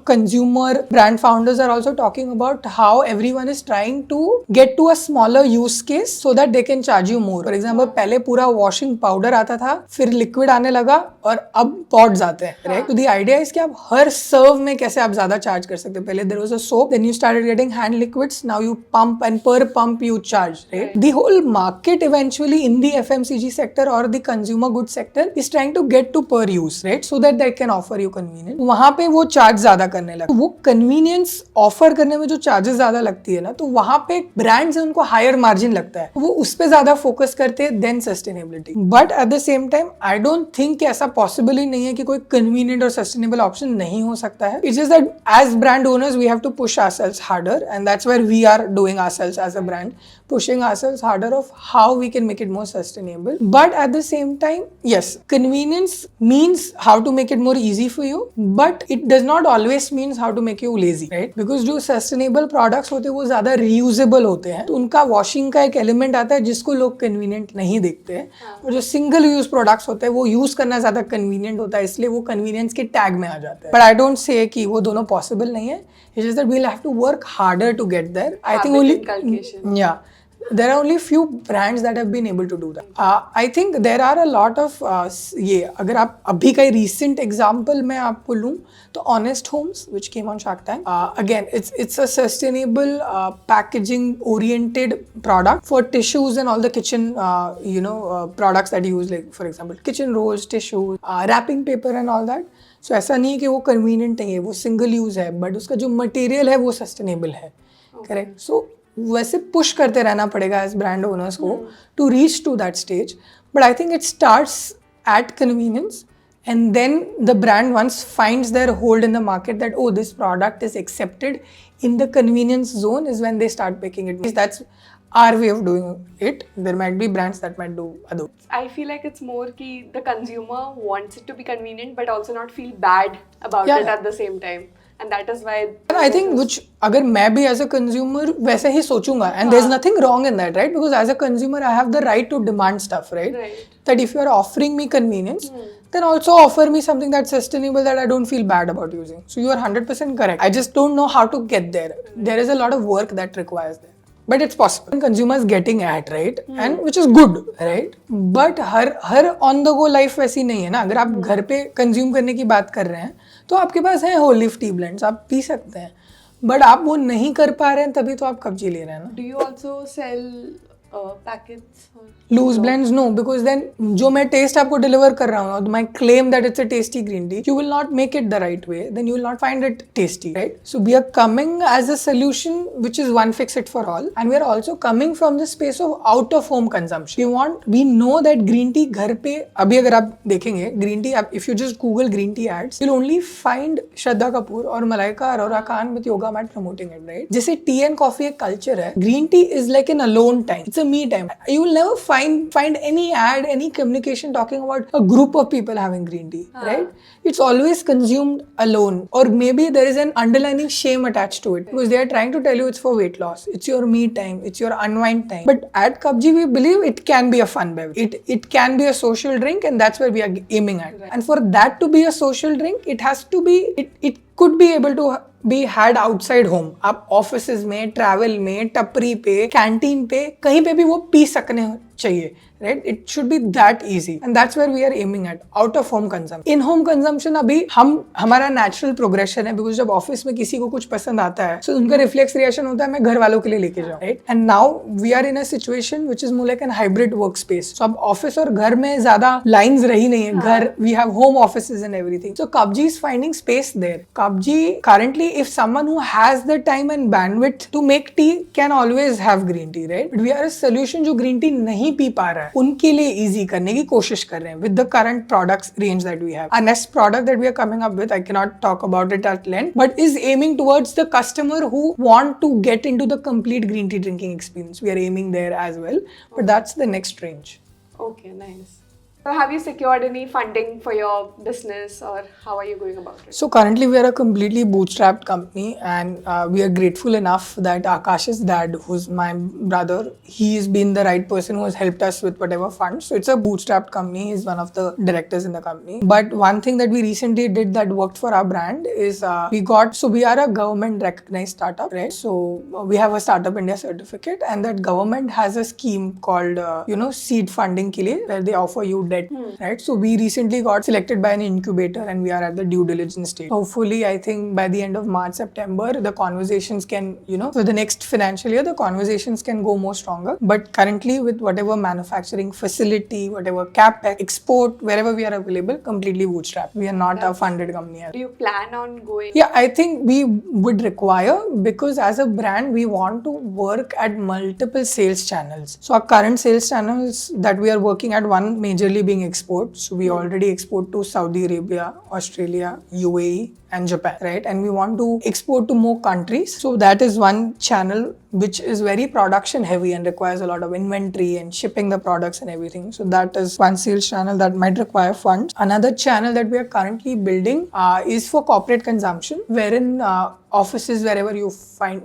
consumer brand founders are also talking about how everyone is trying to get to a smaller use case so that they can charge you more. For example, पहले पूरा washing powder आता था, फिर liquid आने लगा, और अब pods आते हैं, right? तो the idea is कि आप हर serve में कैसे आप ज्यादा charge कर सकते हैं. पहले there was a soap, then you started getting hand liquids, now you pump, and per pump you charge, right? The whole market eventually in the FMCG sector or the consumer goods sector is trying to get to per use, right? So that they can offer you convenience. वहाँ पे वो charge ज्यादा करने लगे. वो convenience offer करने में जो चार्जेस ज्यादा लगती है ना, तो वहाँ पे ब्रांड्स है उनको हायर मार्जिन लगता है, वो उस पे ज्यादा फोकस करते हैं then sustainability. But at the same time I don't think कि ऐसा पॉसिबल ही नहीं है कि कोई कन्वीनियंट और सस्टेनेबल ऑप्शन नहीं हो सकता है. It's just that as brand owners we have to push ourselves harder, and that's where we are doing ourselves as a brand, pushing ourselves harder of how we can make it more sustainable. But at the same time, yes, convenience means how to make it more easy for you, but it does not always means how to make you lazy, right? Because जो sustainable products होते हैं वो ज़्यादा reusable होते हैं, तो उनका washing का एक element आता है जिसको लोग convenient नहीं देखते हैं, और जो single use products होते हैं वो use करना ज़्यादा convenient होता है, इसलिए वो convenience के tag में आ जाता है. But I don't say कि वो दोनों possible नहीं है, it's just that we'll have to work harder to get there. I think only inculcation. Yeah. There are only few brands that have been able to do that. I think there are a lot of ये अगर आप अभी का recent example मैं आपको लूँ तो Honest Homes, which came on Shark Tank. Again, it's a sustainable packaging oriented product for tissues and all the kitchen products that you use, like for example kitchen rolls, tissues, wrapping paper and all that. So ऐसा नहीं है कि वो convenient नहीं है, वो single use है, but उसका जो material है वो sustainable है, correct? So वैसे पुश करते रहना पड़ेगा एज ब्रांड ओनर्स को to reach to that stage. But I think it starts at convenience, and then the brand once finds their hold in the market that oh this product is accepted in the convenience zone is when they start making it. That's our way of doing it. There might be brands that might do other. I feel like it's more ki the consumer wants it to be convenient but also not feel bad about it at the same time. And that is why I think which अगर मैं भी as a consumer वैसे ही सोचूंगा, and there's nothing wrong in that, right? Because as a consumer I have the right to demand stuff, right? That if you are offering me convenience, then also offer me something that's sustainable that I don't feel bad about using. So you are 100% correct. I just don't know how to get there. There is a lot of work that requires that. But it's possible. Consumers getting at, right? And which is good, right? But her on the go life वैसी नहीं है ना. अगर आप घर पे consume करने की बात कर रहे हैं तो आपके पास है whole leaf tea blends, आप पी सकते हैं. But आप वो नहीं कर पा रहे हैं तभी तो आप कब्जी ले रहे हैं ना. Do you also sell packets? Loose blends, no, because then जो मैं taste आपको deliver कर रहा हूँ, my claim that it's a tasty green tea, you will not make it the right way, then you will not find it tasty, right? So we are coming as a solution which is one fix it for all, and we are also coming from the space of out of home consumption. We know that green tea घर पे, अभी अगर आप देखेंगे green tea, if you just Google green tea ads, you'll only find Shraddha Kapoor और Malaika Arora Khan with yoga mat promoting it, right? जैसे tea and coffee एक culture है, green tea is like an alone time. It's a me time. You will never find any ad, any communication talking about a group of people having green tea, right? It's always consumed alone, or maybe there is an underlying shame attached to it because they are trying to tell you it's for weight loss, it's your me time, it's your unwind time. But at Kabji we believe it can be a fun beverage, it can be a social drink, and that's where we are aiming at. And for that to be a social drink, it has to be, it could be able to be had outside home. आप offices में, travel में, टपरी पे, canteen पे, कहीं पे भी वो पी चाहिए, right? It should be that easy, and that's where we are aiming at. Out of home consumption, in home consumption अभी हमारा natural progression है, because जब ऑफिस में किसी को कुछ पसंद आता है, so उनका reflex reaction होता है मैं घर वालों के लिए लेके जाऊँ, right? And now we are in a situation which is more like an hybrid workspace. So अब ऑफिस और घर में ज्यादा lines रही नहीं है. घर, we have home offices and everything. So Kabji is finding space there. Kabji currently, if someone who has the time and bandwidth to make tea can always have green tea, right? But we are a solution जो green tea नहीं P पा रहा है उनके लिए easy करने की कोशिश कर रहे हैं with the current products range that we have. Our next product that we are coming up with, I cannot talk about it at length, but is aiming towards the customer who want to get into the complete green tea drinking experience. We are aiming there as well, but that's the next range. Okay, nice. So have you secured any funding for your business, or how are you going about it? So currently we are a completely bootstrapped company, and we are grateful enough that Akash's dad, who's my brother, he's been the right person who has helped us with whatever funds. So it's a bootstrapped company. He's one of the directors in the company. But one thing that we recently did that worked for our brand is we are a government recognized startup, right? So we have a Startup India certificate, and that government has a scheme called seed funding के लिए, where they offer you debt, right? So we recently got selected by an incubator, and we are at the due diligence stage. Hopefully, I think by the end of March, September, the conversations can, for the next financial year, the conversations can go more stronger. But currently, with whatever manufacturing facility, whatever capex, export, wherever we are available, completely bootstrapped. We are not a funded company. Do you plan on going? Yeah, I think we would require, because as a brand, we want to work at multiple sales channels. So our current sales channels that we are working at, one majorly being export. So we already export to Saudi Arabia, Australia, UAE, and Japan, right? And we want to export to more countries. So that is one channel which is very production heavy and requires a lot of inventory and shipping the products and everything. So that is one sales channel that might require funds. Another channel that we are currently building is for corporate consumption, wherein offices, wherever you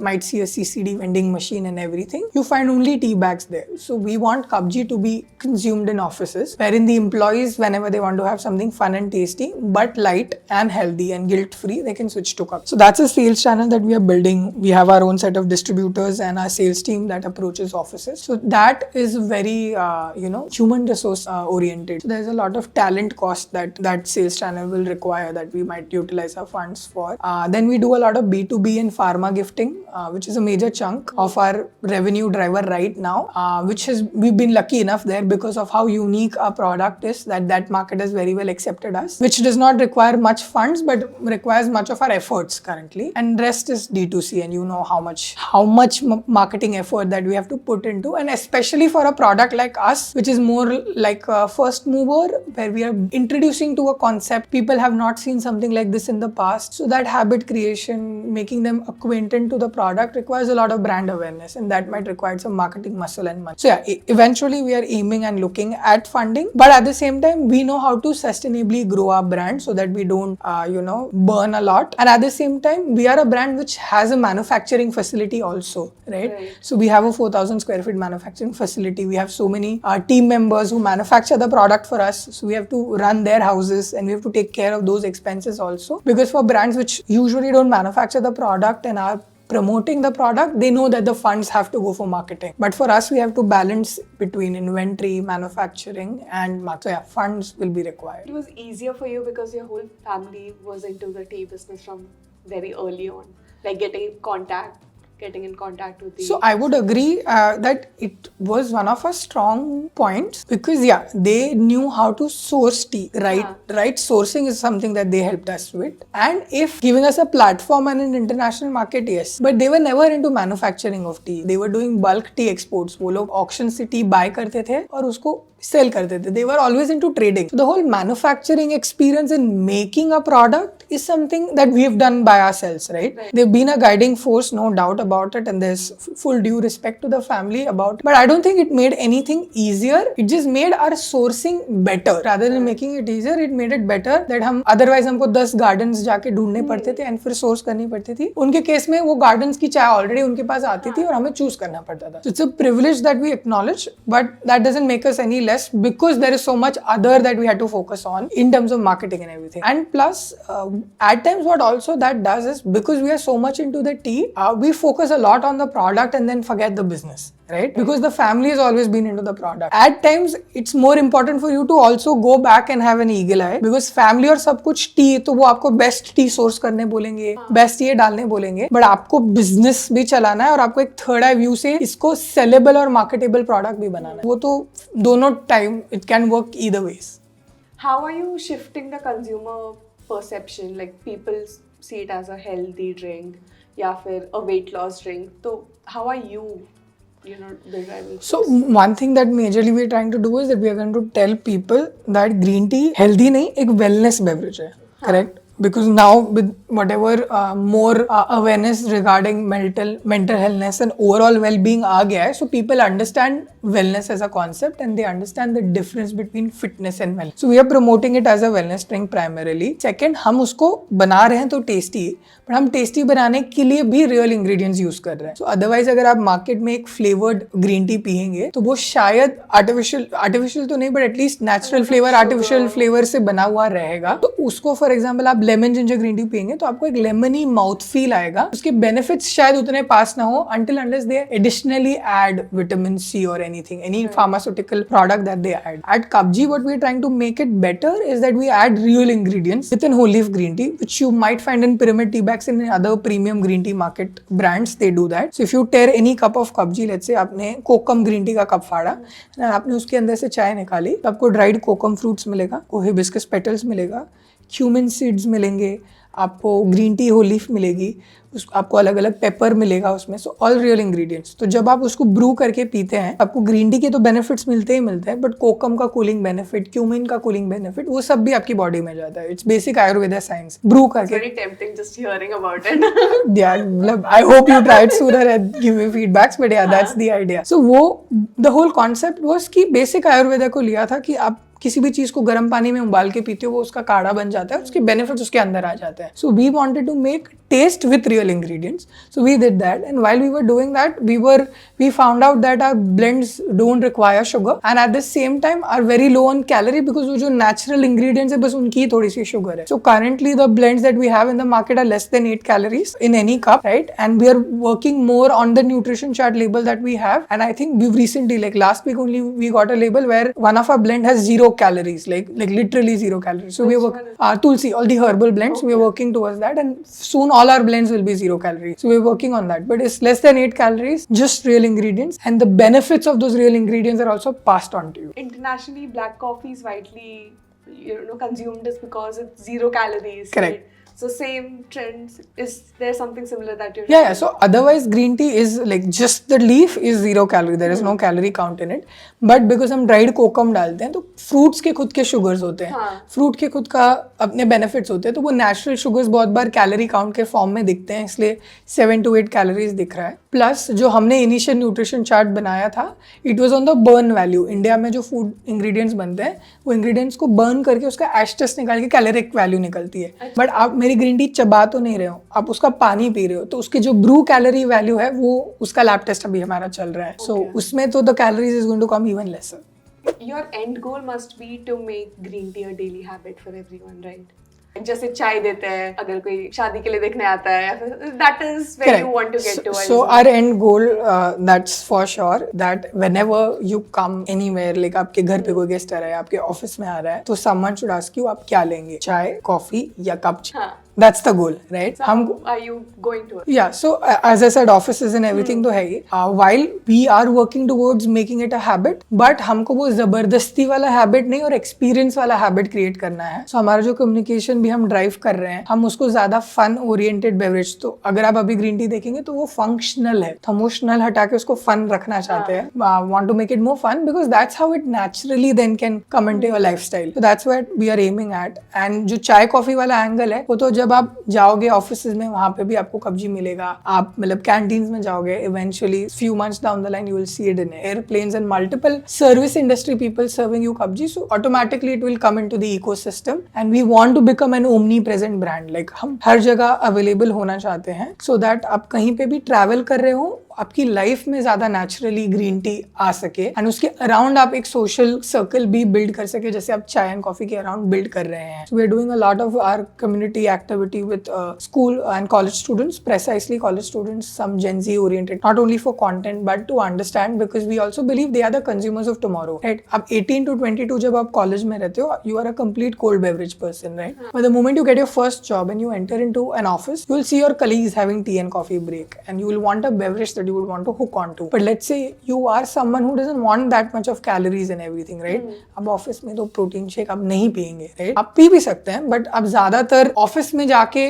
might see a CCD vending machine and everything, you find only tea bags there. So we want Kabji to be consumed in offices, wherein the employees, whenever they want to have something fun and tasty, but light and healthy and guilt-free, they can switch to Kabji. So that's a sales channel that we are building. We have our own set of distributors and our sales team that approaches offices. So that is very, human resource oriented. So there's a lot of talent cost that sales channel will require that we might utilize our funds for. Then we do a lot of B2B and pharma gifting, which is a major chunk of our revenue driver right now, we've been lucky enough there because of how unique our product is, that market has very well accepted us, which does not require much funds but requires much of our efforts currently, and rest is D2C, and you know how much marketing effort that we have to put into, and especially for a product like us, which is more like a first mover, where we are introducing to a concept. People have not seen something like this in the past, so that habit creation, making them acquainted to the product, requires a lot of brand awareness, and that might require some marketing muscle and money. So yeah, eventually we are aiming and looking at funding, but at the same time we know how to sustainably grow our brand so that we don't burn a lot, and at the same time we are a brand which has a manufacturing facility also, right? So we have a 4,000 square feet manufacturing facility. We have so many team members who manufacture the product for us, so we have to run their houses and we have to take care of those expenses also, because for brands which usually don't manufacture the product and are promoting the product, they know that the funds have to go for marketing. But for us, we have to balance between inventory, manufacturing, and marketing. So yeah, funds will be required. It was easier for you because your whole family was into the tea business from very early on, like getting in contact with the... So I would agree that it was one of our strong points, because they knew how to source tea, right? Right sourcing is something that they helped us with, and if giving us a platform and an international market, yes, but they were never into manufacturing of tea. They were doing bulk tea exports. वो लोग auction से tea buy करते थे और उसको sell करते थे. They were always into trading. So the whole manufacturing experience in making a product is something that we've done by ourselves, right? They've been a guiding force, no doubt about it, and there's full due respect to the family about it. But I don't think it made anything easier. It just made our sourcing better. Rather than making it easier, it made it better that otherwise हमको 10 gardens जाके ढूंढने पड़ते थे and फिर source करनी पड़ती थी. उनके केस में वो gardens की चाय already उनके पास आती थी और हमें choose करना पड़ता था. So it's a privilege that we acknowledge, but that doesn't make us any less, because there is so much other that we had to focus on in terms of marketing and everything. And plus, at times what also that does is, because we are so much into the tea, we focus a lot on the product and then forget the business. right? Because the family has always been into the product. At times, it's more important for you to also go back and have an eagle eye, because family और सब कुछ T, तो वो आपको best T source करने बोलेंगे, best ये डालने बोलेंगे, बट आपको बिजनेस भी चलाना है और आपको एक थर्ड आई व्यू से इसको सेलेबल और मार्केटेबल प्रोडक्ट भी बनाना है. वो तो दोनों time it can work either ways. How are you shifting the consumer perception? Like people see it as a healthy drink, या फिर a weight loss drink. So how are you, deriving? So one thing that majorly we're trying to do is that we are going to tell people that green tea healthy नहीं, एक wellness beverage है, correct? Because now with whatever more awareness regarding mental healthness and overall well-being आ गया है, so people understand wellness as a concept and they understand the difference between fitness and wellness. So we are promoting it as a wellness drink primarily. Second, हम उसको बना रहे हैं तो tasty, पर हम टेस्टी बनाने के लिए भी रियल इंग्रेडिएंट्स यूज कर रहे हैं. सो अदरवाइज अगर आप मार्केट में एक फ्लेवर्ड ग्रीन टी पियेंगे तो वो शायद आर्टिफिशियल तो नहीं, but at least natural flavour artificial flavour से बना हुआ रहेगा. तो उसको फॉर एग्जाम्पल आप लेमन जिंजर ग्रीन टी पियेंगे तो आपको एक लेमनी माउथ फील आएगा. उसके बेनिफिट्स शायद उतने पास ना हो until unless they additionally add vitamin C or any pharmaceutical product that they add. At Kabji, what we are trying to make it better is that we add real ingredients within whole leaf green tea, which you might find in pyramid tea bags and in other premium green tea market brands. They do that. So if you tear any cup of Kabji, let's say आपने कोकम green tea का cup फाड़ा, आपने उसके अंदर से चाय निकाली, तो आपको ड्राइड कोकम फ्रूट्स मिलेगा, आपको हिबिस्कस पेटल्स मिलेगा, क्यूमिन सीड्स मिलेंगे, आपको ग्रीन टी होल लीफ मिलेगी, आपको अलग अलग पेपर मिलेगा उसमें. So all real ingredients. तो जब आप उसको ब्रू करके पीते हैं, आपको ग्रीन टी के तो बेनिफिट्स मिलते ही मिलते हैं, बट कोकम का कूलिंग बेनिफिट, क्यूमिन का कूलिंग बेनिफिट, वो सब भी आपकी बॉडी में जाता है. It's basic Ayurveda science. Brew करके. Very tempting just hearing about it. Yeah, I hope you tried sooner and give me feedbacks, but yeah, that's the idea. So वो the whole concept was कि basic Ayurveda को लिया था कि आप किसी भी चीज को गर्म पानी में उबाल के पीते हो, वो उसका काढ़ा बन जाता है, उसके बेनिफिट्स उसके अंदर आ जाते हैं. So we wanted to make taste with real ingredients. So we did that, and while we were doing that, we found out that our blends don't require sugar and at the same time are very low on calorie, because वो जो natural ingredients है बस उनकी थोड़ी सी sugar है. So currently the blends that we have in the market are less than 8 calories in any cup, right? And we are working more on the nutrition chart label that we have, and I think we've recently, like last week only, we got a label where one of our blend has 0 calories, like literally 0 calories. So we are Tulsi, all the herbal blends. Okay. We are working towards that, and soon all our blends will be 0 calories. So we're working on that, but it's less than 8 calories, just real ingredients, and the benefits of those real ingredients are also passed on to you. Internationally, black coffee is widely consumed is because it's 0 calories. Correct. Right? So same trends, is there something similar that you're yeah, so otherwise green tea is like just the leaf is 0 calorie, there is no calorie count in it, but because हम dried कोकम डालते हैं तो fruits के खुद के sugars होते हैं, fruit के खुद का अपने benefits होते हैं, तो वो natural sugars बहुत बार calorie count के form में दिखते हैं, इसलिए 7 to 8 calories दिख रहा है. प्लस जो हमने इनिशियल न्यूट्रिशन चार्ट बनाया था, it was on the burn value. India में जो फूड इंग्रेडिएंट्स बनते हैं वो इंग्रेडिएंट्स को बर्न करके उसका एश टेस्ट निकाल के कैलोरिक वैल्यू निकलती है. बट आप मेरी ग्रीन टी चबा तो नहीं रहे हो, आप उसका पानी पी रहे हो, तो उसकी जो ब्रू कैलोरी वैल्यू है वो उसका लैब टेस्ट अभी हमारा चल रहा है. सो उसमें तो the calories is going to come even lesser. Your end goal must be to make green tea a daily habit for everyone, right? जैसे चाय देते हैं अगर कोई शादी के लिए देखने आता है, या फिर that is where you want to get to. So our end goal, that's for sure, that whenever you come anywhere, like आपके घर पे कोई गेस्ट आ रहा है, आपके ऑफिस में आ रहा है, तो someone should ask you आप क्या लेंगे, चाय, कॉफी या कप चाय. That's the goal, right? So how are you going to it? Yeah, so as I said, offices and everything तो है ही. While we are working towards making it a habit, but हमको वो जबरदस्ती वाला habit नहीं और experience वाला habit create करना है. So हमारा जो communication भी हम drive कर रहे हैं, हम उसको ज़्यादा fun oriented beverage, तो अगर आप अभी green tea देखेंगे तो वो functional है. तो हम वो functional हटा के उसको fun रखना चाहते हैं. Want to make it more fun because that's how it naturally then can come into your lifestyle. So that's what we are aiming at. And जो चाय कॉफी वाला angle है, वो तो जब आप जाओगे ऑफिस में वहां पे भी आपको कब्जी मिलेगा. आप मतलब कैंटीन्स में जाओगे, eventually few months down the line you will see it in airplanes and multiple service industry people serving you कब्जी. So automatically it will come into the ecosystem and we want to become an omnipresent brand. Like हम हर जगह available होना चाहते हैं, so that आप कहीं पे भी ट्रैवल कर रहे हो, आपकी लाइफ में ज्यादा नेचुरली ग्रीन टी आ सके एंड उसके अराउंड आप एक सोशल सर्कल भी बिल्ड कर सके, जैसे आप चाय एंड कॉफी के अराउंड बिल्ड कर रहे हैं. So we are doing a lot of our community activity with school and college students, precisely college students, some Gen Z oriented, not only for content but to understand, because we also believe they are the consumers of tomorrow, right? अब 18 to 22 जब आप college में रहते हो, you are a complete cold beverage person, right? But the moment you get your first job and you enter into an office, you will see your colleagues having tea and coffee break, and you will want a beverage that you would want to hook onto. But let's say you are someone who doesn't want that much of calories and everything, right? अब office में तो protein shake आप नहीं पियेंगे, right? आप P भी सकते हैं, but अब ज्यादातर ऑफिस में जाके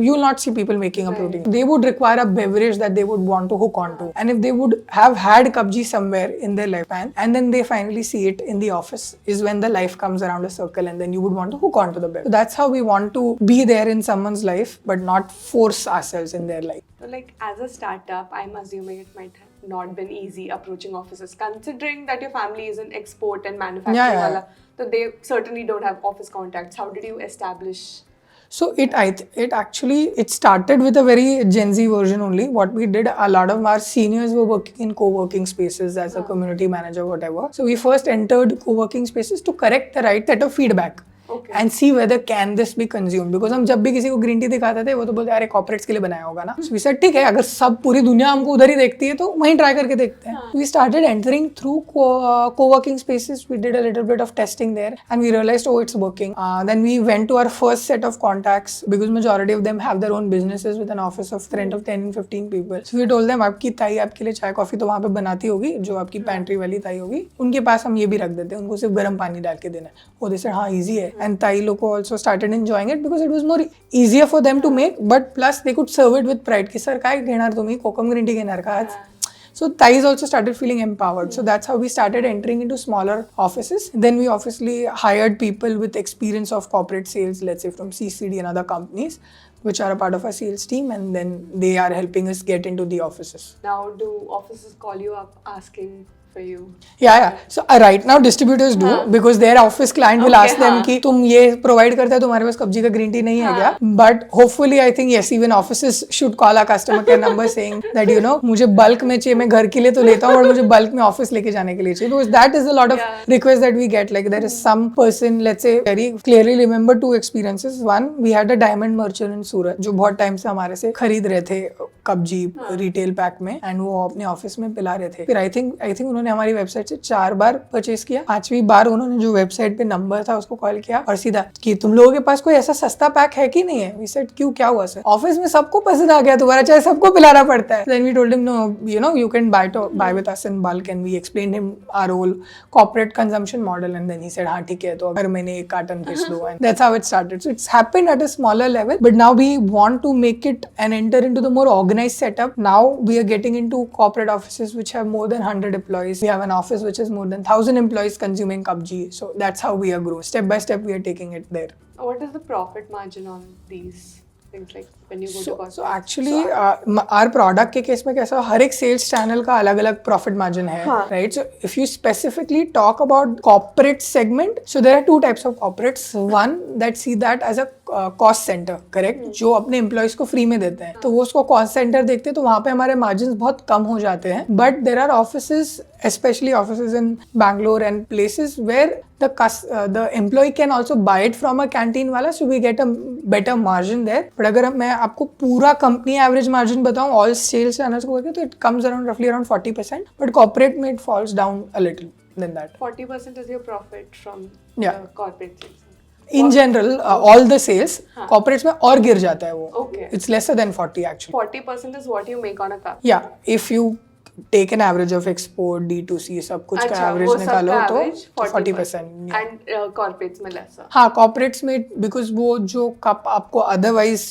you will not see people making a protein. They would require a beverage that they would want to hook onto, and if they would have had kabji somewhere in their lifespan and then they finally see it in the office, is when the life comes around a circle and then you would want to hook onto the beverage. So that's how we want to be there in someone's life but not force ourselves in their life. So like as a startup, I'm assuming it might have not been easy approaching offices, considering that your family is in export and manufacturing. Yeah. wala, so they certainly don't have office contacts. How did you establish? So it actually started with a very Gen Z version only. What we did, a lot of our seniors were working in co-working spaces as a community manager, whatever. So we first entered co-working spaces to correct the right set of feedback. Okay. And see whether can this be consumed, because हम जब भी किसी को green tea दिखाते थे वो तो बोलते अरे कॉर्पोरेट्स के लिए बनाया होगा ना. So we said ठीक है, अगर सब पूरी दुनिया हमको उधर ही देखती है तो वहीं ट्राई करके देखते हैं. We started entering through co-working spaces. We did a little bit of testing there and we realized, oh, it's working. Then we went to our first set of contacts, because majority of them have their own businesses with an office of rent of 10 and 15 people. So we told them आपकी ताई आपके लिए चाय coffee तो वहाँ पे बनाती होगी, जो आपकी पैंट्री वाली ताई होगी, उनके पास हम ये भी रख देते हैं, उनको सिर्फ गर्म पानी डाल के देना है. Oh, they said हाँ easy है. And Thai loco also started enjoying it because it was more easier for them to make, but plus they could serve it with pride कि सर काय घेणार तुम्ही कोकम ग्रीन टी घेणार का आज. So Thais also started feeling empowered. So that's how we started entering into smaller offices. Then we obviously hired people with experience of corporate sales, let's say from CCD and other companies, which are a part of our sales team, and then they are helping us get into the offices. Now, do offices call you up asking for you? Yeah. So right now distributors do, because their office client will ask them कि तुम ये provide करता है, तुम्हारे पास कब्जी का green tea नहीं है क्या? But hopefully I think yes, even offices should call our customer care number saying that you know मुझे bulk में चाहिए, मैं घर के लिए तो लेता हूँ और मुझे bulk में office लेके जाने के लिए चाहिए, because that is a lot of requests that we get. Like there is some person, let's say very clearly remember two experiences. One, we had a diamond merchant in Surat जो बहुत time से हमारे से खरीद रहे थे कब्जी retail pack में, and वो अपने ऑफिस में पिला रहे थे. फिर आई थिंक उन्होंने हमारी वेबसाइट से 4 बार परचेस किया. 5वीं बार उन्होंने जो वेबसाइट पे नंबर था उसको कॉल किया और सीधा कि तुम लोगों के पास कोई ऐसा सस्ता पैक है कि नहीं है. वी सेड क्यों, क्या हुआ सर? ऑफिस में सबको पसंद आ गया, तुम्हारा चाहे सबको पिलाना पड़ता है. Then we told him no, you know you can buy with us in bulk, and we explained him our whole corporate consumption model, and then he said हाँ ठीक है, तो हर महीने 1 कार्टन भेज दो. And that's how it started. So it's happened at a smaller level, but now we want to make it and enter into the more organised setup. Now we are getting into corporate offices which have more than 100 employees. We have an office which has more than 1,000 employees consuming kabji. So that's how we are growing. Step by step, we are taking it there. What is the profit margin on these things, like when you go to corporate? So actually, our product के case में कैसा, हर एक sales channel का अलग अलग profit margin है, right? So if you specifically talk about corporate segment, so there are 2 types of corporates. One that see that as a cost center, correct? जो अपने employees को free में देते हैं, तो वो उसको cost center देखते हैं, तो वहाँ पे हमारे margins बहुत कम हो जाते हैं. But there are offices, especially offices in Bangalore and places where the employee can also buy it from a canteen वाला, so we get a better margin there. But अगर मैं आपको पूरा company average margin बताऊँ all sales channels को करके, तो it comes around roughly around 40%. But corporate में it falls down a little than that. 40% is your profit from Yeah. the corporate sales. In general, all the sales, corporates में और गिर जाता है वो. Okay. It's lesser than 40 actually. 40% is what you make on a cup. Yeah, if you take an average of export, D2C, सब कुछ का average निकालो तो 40%. And corporates में lesser. हाँ, corporates में because वो जो कप आपको otherwise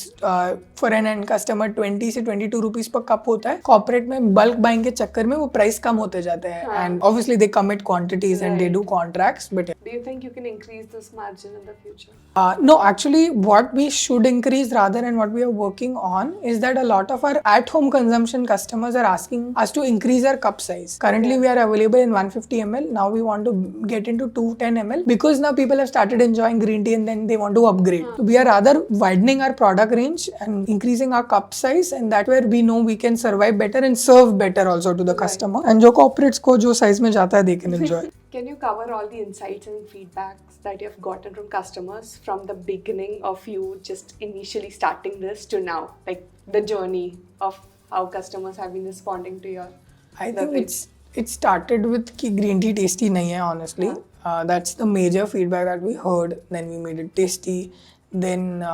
for an end customer 20 से 22 rupees पर कप होता है, corporate में bulk buying के चक्कर में वो प्राइस कम होते जाते हैं. And obviously they commit quantities and they do contracts. But do you think you can increase this margin in the future? No, actually what we should increase rather, and what we are working on, is that a lot of our at-home consumption customers are asking us to increase our cup size. Currently, we are available in 150 ml. Now we want to get into 210 ml because now people have started enjoying green tea and then they want to upgrade. So we are rather widening our product range and increasing our cup size, and that where we know we can survive better and serve better also to the customer. And जो corporates को जो size में जाता है, they can enjoy. Can you cover all the insights and feedbacks that you have gotten from customers from the beginning of you just initially starting this to now? Like the journey of how customers have been responding to your I think it started with कि green tea tasty नहीं है, honestly. That's the major feedback that we heard. Then we made it tasty. Then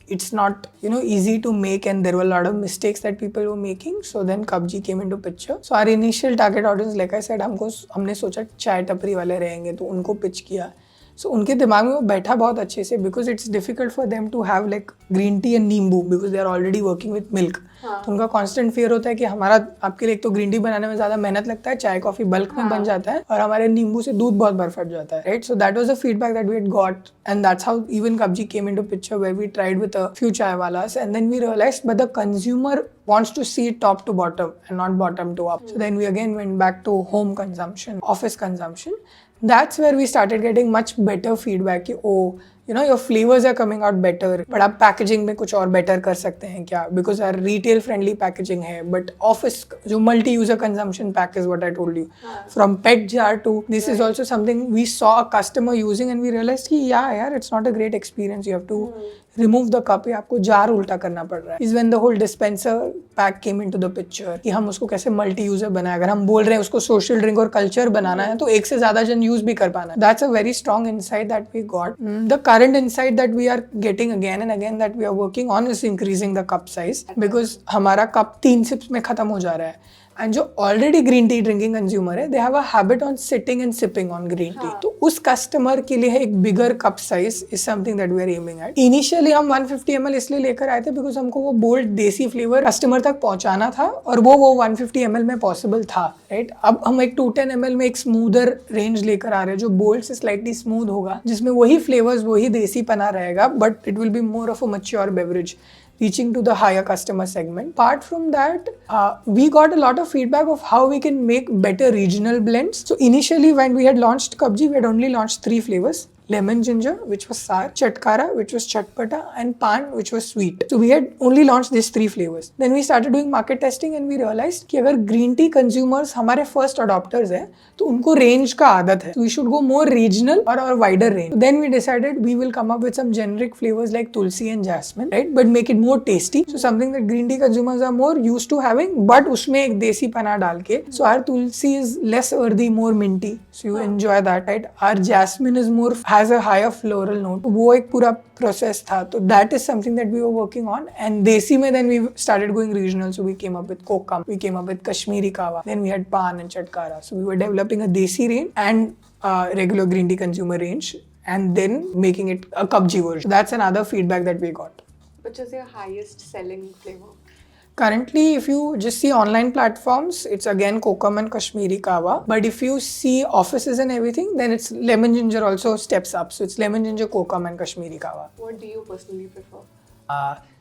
it's not easy to make, and there were a lot of mistakes that people were making. So then Kabji came into picture. So our initial target audience, like I said, हमने सोचा चाय टपरी वाले रहेंगे, तो उनको pitch किया. So उनके दिमाग में वो बैठा बहुत अच्छे से, because it's difficult for them to have like green tea and नींबू because they are already working with milk. तो उनका constant fear होता है कि हमारा आपके लिए एक तो ग्रीन टी बनाने में ज़्यादा मेहनत लगता है, चाय कॉफी बल्क में बन जाता है और हमारे नींबू से दूध बहुत बार फट जाता है, right? So that was the feedback that we had got, and that's how even Kabji came into picture, where we tried with a few chai walas, and then we realized but the consumer wants to see it top to bottom and not bottom to up. So then we again went back to home consumption, office consumption. That's where we started getting much better feedback कि your flavors are coming out better, but आप packaging में कुछ और better कर सकते हैं क्या? Because our retail friendly packaging है, but office जो multi-user consumption pack is what I told you. From PET jar to this is also something we saw a customer using, and we realized कि यार it's not a great experience. You have to remove the cup, या आपको jar उल्टा करना पड़ रहा है. Is when the whole dispenser pack came into the picture कि हम उसको कैसे multi-user बनाए. अगर हम बोल रहे हैं उसको social drink और culture बनाना है, तो एक से ज़्यादा जन use भी कर पाना. That's a very strong insight that we got. The current insight that we are getting again and again that we are working on is increasing the cup size, because हमारा cup 3 sips में खत्म हो जा रहा है. And जो already green tea drinking consumer है, they have a habit on sitting and sipping on green tea. तो उस customer के लिए एक bigger cup size is something that we are aiming at. Initially हम 150 ml इसलिए लेकर आए थे because हमको वो bold देसी flavor customer तक पहुंचाना था, और वो 150 ml में possible था, right? अब हम एक 210 ml में एक smoother range लेकर आ रहे हैं जो bold से slightly smooth होगा, जिसमें वही flavors वही देसी पना रहेगा, but it will be more of a mature beverage, reaching to the higher customer segment. Apart from that, we got a lot of feedback of how we can make better regional blends. So initially when we had launched Kabji, we had only launched 3 flavors. Lemon ginger, which was sour, chatkara, which was chatpata, and pan, which was sweet. So we had only launched these 3 flavors. Then we started doing market testing, and we realized कि अगर green tea consumers हमारे first adopters हैं, तो उनको range का आदत है. So we should go more regional or wider range. So then we decided we will come up with some generic flavors like tulsi and jasmine, right? But make it more tasty. So something that green tea consumers are more used to having, but उसमें एक देसी पना डाल के. So our tulsi is less earthy, more minty. So you enjoy that, right? Our jasmine is more has a higher floral note. वो एक पूरा process था. So that is something that we were working on. And desi में then we started going regional. So we came up with kokam, we came up with Kashmiri kawa, then we had pan and chatkara. So we were developing a desi range and regular green tea consumer range, and then making it a Kabji version. That's another feedback that we got. Which is your highest selling flavor? Currently, if you just see online platforms, it's again Kokam and Kashmiri Kawa. But if you see offices and everything, then it's lemon ginger also steps up. So it's lemon ginger, Kokam and Kashmiri Kawa. What do you personally prefer?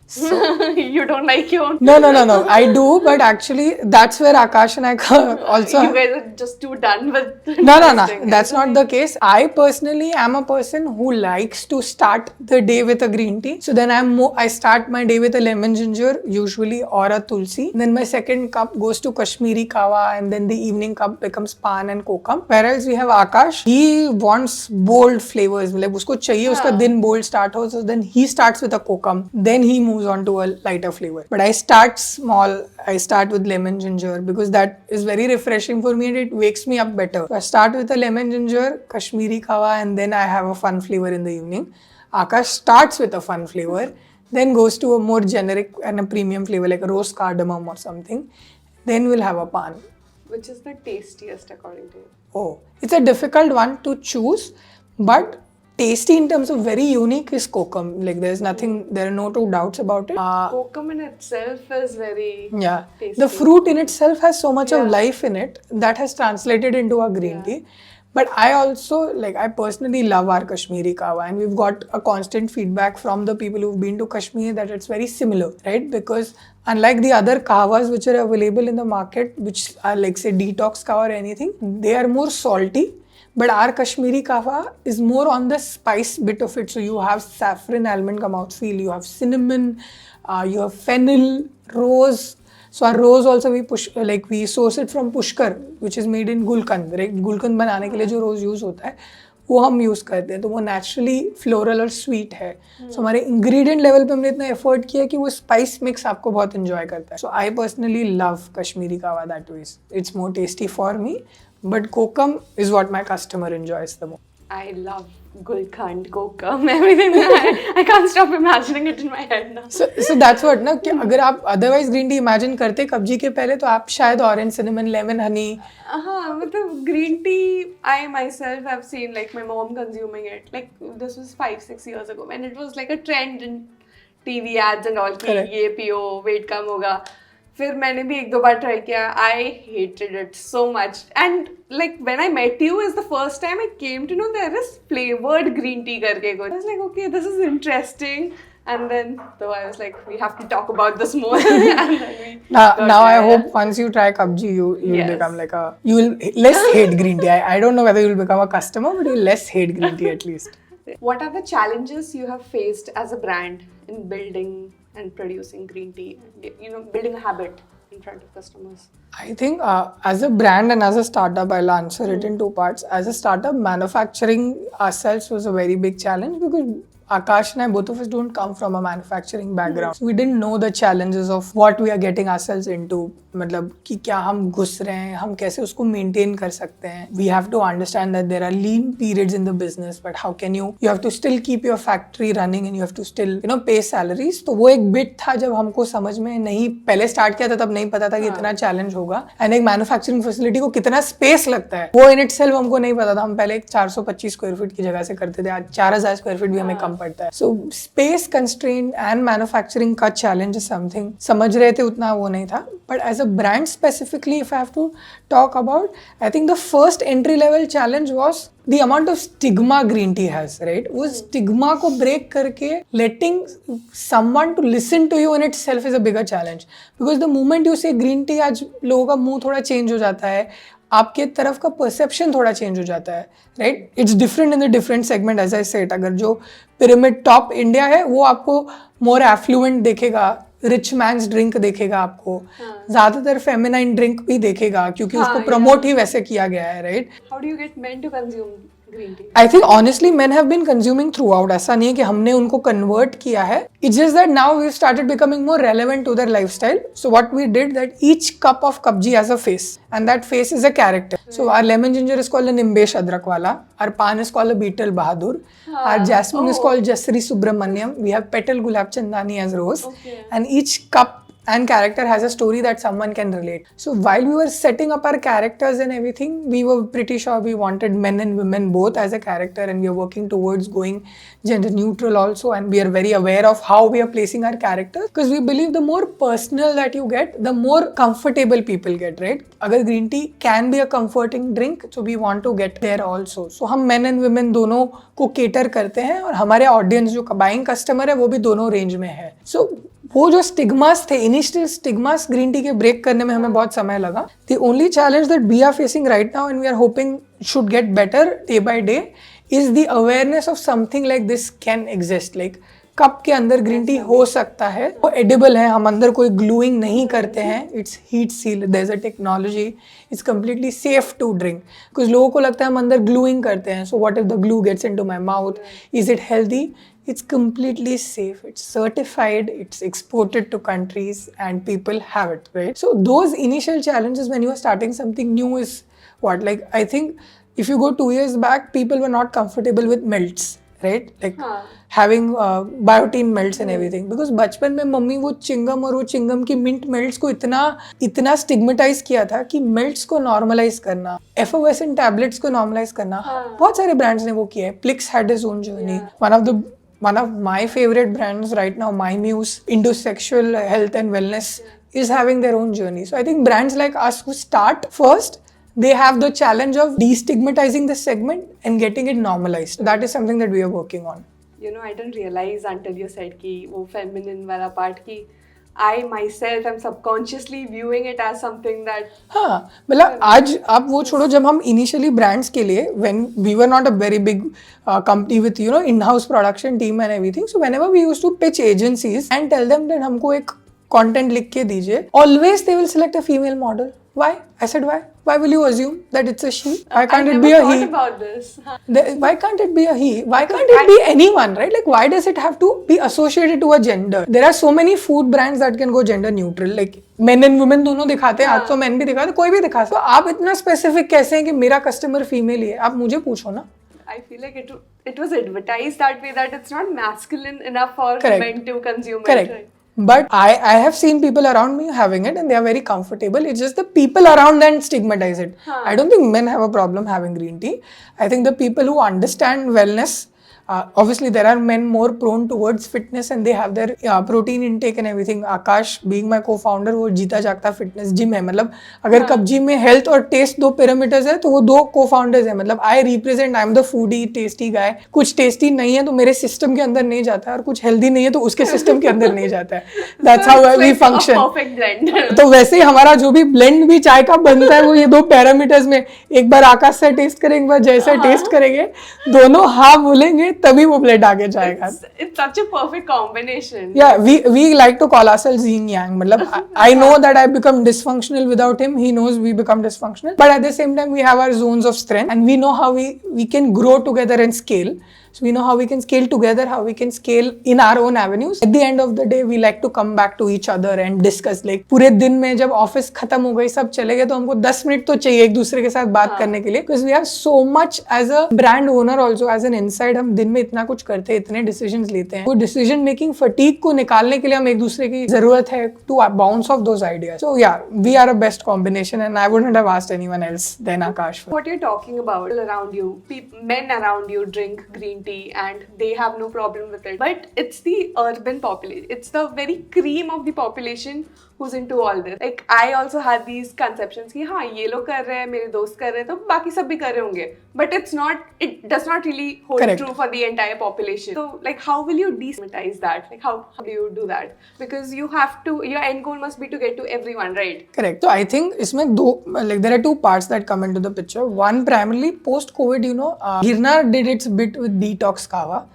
So You don't like your own? No. I do, but actually that's where Akash and I also... You guys are just too done with... No. That's not the case. I personally am a person who likes to start the day with a green tea. So then I start my day with a lemon ginger usually, or a tulsi. Then my second cup goes to Kashmiri Kawa, and then the evening cup becomes pan and kokam. Whereas we have Akash, he wants bold flavors. Like usko chahiye uska din bold start ho, so then he starts with a kokam. Then he moves on to a lighter flavor. But I start small. I start with lemon ginger because that is very refreshing for me and it wakes me up better. So I start with a lemon ginger, Kashmiri Kawa, and then I have a fun flavor in the evening. Akash starts with a fun flavor, then goes to a more generic and a premium flavor like a rose cardamom or something. Then we'll have a pan. Which is the tastiest according to you? Oh, it's a difficult one to choose, but tasty in terms of very unique is Kokam. Like there are no two doubts about it. Kokam in itself is very tasty. The fruit in itself has so much of life in it that has translated into a green tea. But I also, like, I personally love our Kashmiri kahwa, and we've got a constant feedback from the people who've been to Kashmir that it's very similar, right? Because unlike the other kahwas which are available in the market, which are like, say, detox kahwa or anything, they are more salty. But our Kashmiri kahwa is more on the spice bit of it. So you have saffron, almond ka mouthfeel, you have cinnamon, you have fennel, rose. So our rose also we source it from Pushkar, which is made in Gulkand. Right? Gulkand बनाने के लिए जो rose use होता है वो हम use करते हैं, तो वो naturally floral और sweet है. So हमारे ingredient level पे हमने इतना effort किया कि वो spice mix आपको बहुत enjoy करता है. So I personally love Kashmiri kahwa that way. It's more tasty for me, but kokum is what my customer enjoys the most. I love Gulkand, Kokum, everything. I can't stop imagining it in my head now. So that's what ना कि अगर आप otherwise green tea imagine करते कब्जी के पहले तो आप शायद orange, cinnamon, lemon, honey. हाँ, मतलब green tea, I myself have seen like my mom consuming it. Like this was 5-6 years ago when it was like a trend in TV ads and all कि ये पियो weight कम होगा. फिर मैंने भी 1-2 बार try किया. I hated it so much. And like when I met you is the first time I came to know there is flavored green tea करके कुछ. I was like, okay, this is interesting. And then so I was like, we have to talk about this more. And then we now I hope once you try Kabji, you'll Yes. become like you'll less hate green tea. I don't know whether you'll become a customer, but you'll less hate green tea at least. What are the challenges you have faced as a brand in building and producing green tea? You know, building a habit in front of customers. I think as a brand and as a startup, I'll answer it in 2 parts. As a startup, manufacturing ourselves was a very big challenge because Akash and I, both of us don't come from a manufacturing background. So we didn't know the challenges of what we are getting ourselves into. मतलब कि क्या हम घुस रहे हैं, हम कैसे उसको maintain कर सकते हैं. We have to understand that there are lean periods in the business, but how can you have to still keep your factory running and you have to still, you know, pay salaries. तो वो एक bit था जब हमको समझ में नहीं, पहले start किया था तब नहीं पता था कि इतना challenge होगा. And एक manufacturing facility को कितना space लगता है, वो in itself हमको नहीं पता था. हम पहले एक 425 square feet की जगह से करते थे, आज 4000 square feet भी हमें कम पड़ता है. So space constraint and manufacturing का challenge is something समझ रहे थे उतना वो नहीं था. But as a brand specifically, if I have to talk about, I think the first entry level challenge was the amount of stigma green tea has, right? वो stigma को break करके letting someone to listen to you in itself is a bigger challenge. Because the moment you say green tea, आज लोगों का मुंह थोड़ा change हो जाता है, आपके तरफ का परसेप्शन थोड़ा चेंज हो जाता है, right? It's different in the different segment as I said. अगर जो पिरामिड टॉप इंडिया है वो आपको मोर एफ्लुएंट देखेगा, रिच मैन्स ड्रिंक देखेगा आपको, ज्यादातर फेमिनाइन ड्रिंक भी देखेगा क्योंकि उसको प्रमोट ही वैसे किया गया है, right? How do you get men to consume green tea? I think honestly men have been consuming throughout. ऐसा नहीं है कि हमने उनको convert किया है. It's just that now we've started becoming more relevant to their lifestyle. So what we did that each cup of Kabji has a face and that face is a character. So our lemon ginger is called a Nimbesh Adrak wala. Our pan is called a Beetle Bahadur. Our jasmine is called Jasri Subramanyam. We have Petal Gulab Chandani as rose. And each cup and character has a story that someone can relate. So while we were setting up our characters and everything, we were pretty sure we wanted men and women both as a character, and we are working towards going gender neutral also, and we are very aware of how we are placing our characters because we believe the more personal that you get, the more comfortable people get, right? Agar green tea can be a comforting drink, so we want to get there also. So हम men and women दोनों को cater करते हैं और हमारे audience जो buying customer है वो भी दोनों range में है. So वो जो स्टिग्मास थे, इनिशियल स्टिग्मास ग्रीन टी के ब्रेक करने में हमें बहुत समय लगा. The only challenge that we are facing right now and we are hoping should get better day by day is the awareness of something like this can exist. Like cup के अंदर green tea हो सकता है, वो edible है, हम अंदर कोई ग्लूइंग नहीं करते हैं, it's heat seal, there is a technology, it's completely safe to drink. कुछ लोगों को लगता है हम अंदर ग्लूइंग करते हैं, so what if the glue gets into my mouth, is it healthy? It's completely safe, it's certified, it's exported to countries and people have it, right? So those initial challenges when you are starting something new is what, like I think if you go 2 years back, people were not comfortable with melts, right? Like having biotine melts and everything, because बचपन में mummy वो चिंगम और वो चिंगम की mint melts को इतना stigmatise किया था कि मेल्ट्स को नॉर्मलाइज करना, एफोवेसेंट टैबलेट्स को नॉर्मलाइज करना, बहुत सारे ब्रांड्स ने वो किया है. प्लिक्स had his own journey. One of my favorite brands right now, My Muse, into sexual health and wellness, is having their own journey. So I think brands like us who start first they have the challenge of destigmatizing the segment and getting it normalized. That is something that we are working on. You know, I didn't realize until you said कि वो feminine वाला part कि I myself am subconsciously viewing it as something that हाँ मतलब आज आप वो छोड़ो, जब हम इनिशियली ब्रांड्स के लिए when we were not a very big company with you know in-house production team and everything, so whenever we used to pitch agencies and tell them that हमको एक content लिख के दीजिए, always they will select a female model. Why? I said why? Why will you assume that it's a she? Why can't I it never be a thought he? about this. Why can't it be a he? Why can't it be anyone, right? Like, why does it have to be associated to a gender? There are so many food brands that can go gender neutral. Like, men and women दोनों दिखाते हैं, आज तो men भी दिखाते हैं, कोई भी दिखा सकता है. तो आप इतना specific कैसे हैं कि मेरा customer female ही है? आप मुझे पूछो ना. I feel like it was advertised that way, that it's not masculine enough for Correct. men to consume Correct. it. Right? But I have seen people around me having it and they are very comfortable. It's just the people around them stigmatize it. I don't think men have a problem having green tea. I think the people who understand wellness, obviously there are men more prone towards fitness and they have their protein intake and everything. Akash being my co-founder, वो जीता जागता fitness gym है. मतलब अगर कब्जी में health और taste दो parameters है तो वो दो co-founders है. मतलब I represent, I'm the foodie tasty guy. कुछ tasty नहीं है तो मेरे system के अंदर नहीं जाता है, और कुछ healthy नहीं है तो उसके system के अंदर नहीं जाता है. That's how It's we like function. a perfect blend. तो वैसे ही हमारा जो भी blend भी चाय का बनता है वो ये दो parameters में, एक बार आकाश से टेस्ट करेंगे, एक बार जैसे टेस्ट करेंगे, दोनों हाँ बोलेंगे तभी वो ब्लेंड आगे जाएगा. It's such a perfect combination. Yeah, we like to call ourselves yin yang. मतलब I know that I become dysfunctional without him. He knows we become dysfunctional. But at the same time, we have our zones of strength and we know how we can grow together and scale. So we know how we can scale together, how we can scale in our own avenues. At the end of the day, we like to come back to each other and discuss. Like पूरे दिन में जब office खत्म हो गई, सब चले गए, तो हमको 10 मिनट तो चाहिए एक दूसरे के साथ बात करने के लिए. Because we have so much as a brand owner also, as an inside, हम दिन में इतना कुछ करते हैं, इतने decisions लेते हैं. वो decision making fatigue को निकालने के लिए हम एक दूसरे की जरूरत है to bounce off those ideas. So yeah, we are a best combination and I wouldn't have asked anyone else than Akash. What you're talking about around you, men around you drink green tea and they have no problem with it. But it's the urban population. It's the very cream of the population who's into all this. Like I also had these conceptions कि हाँ ये लोग कर रहे हैं, मेरे दोस्त कर रहे हैं, तो बाकी सब भी कर रहे होंगे. But it does not really hold Correct. true for the entire population. So like how will you destigmatize that? Like how do you do that? Because you have to, your end goal must be to get to everyone, right? Correct. So I think इसमें दो, like there are two parts that come into the picture. One, primarily post COVID, you know, Girnar did its bit with detox kava.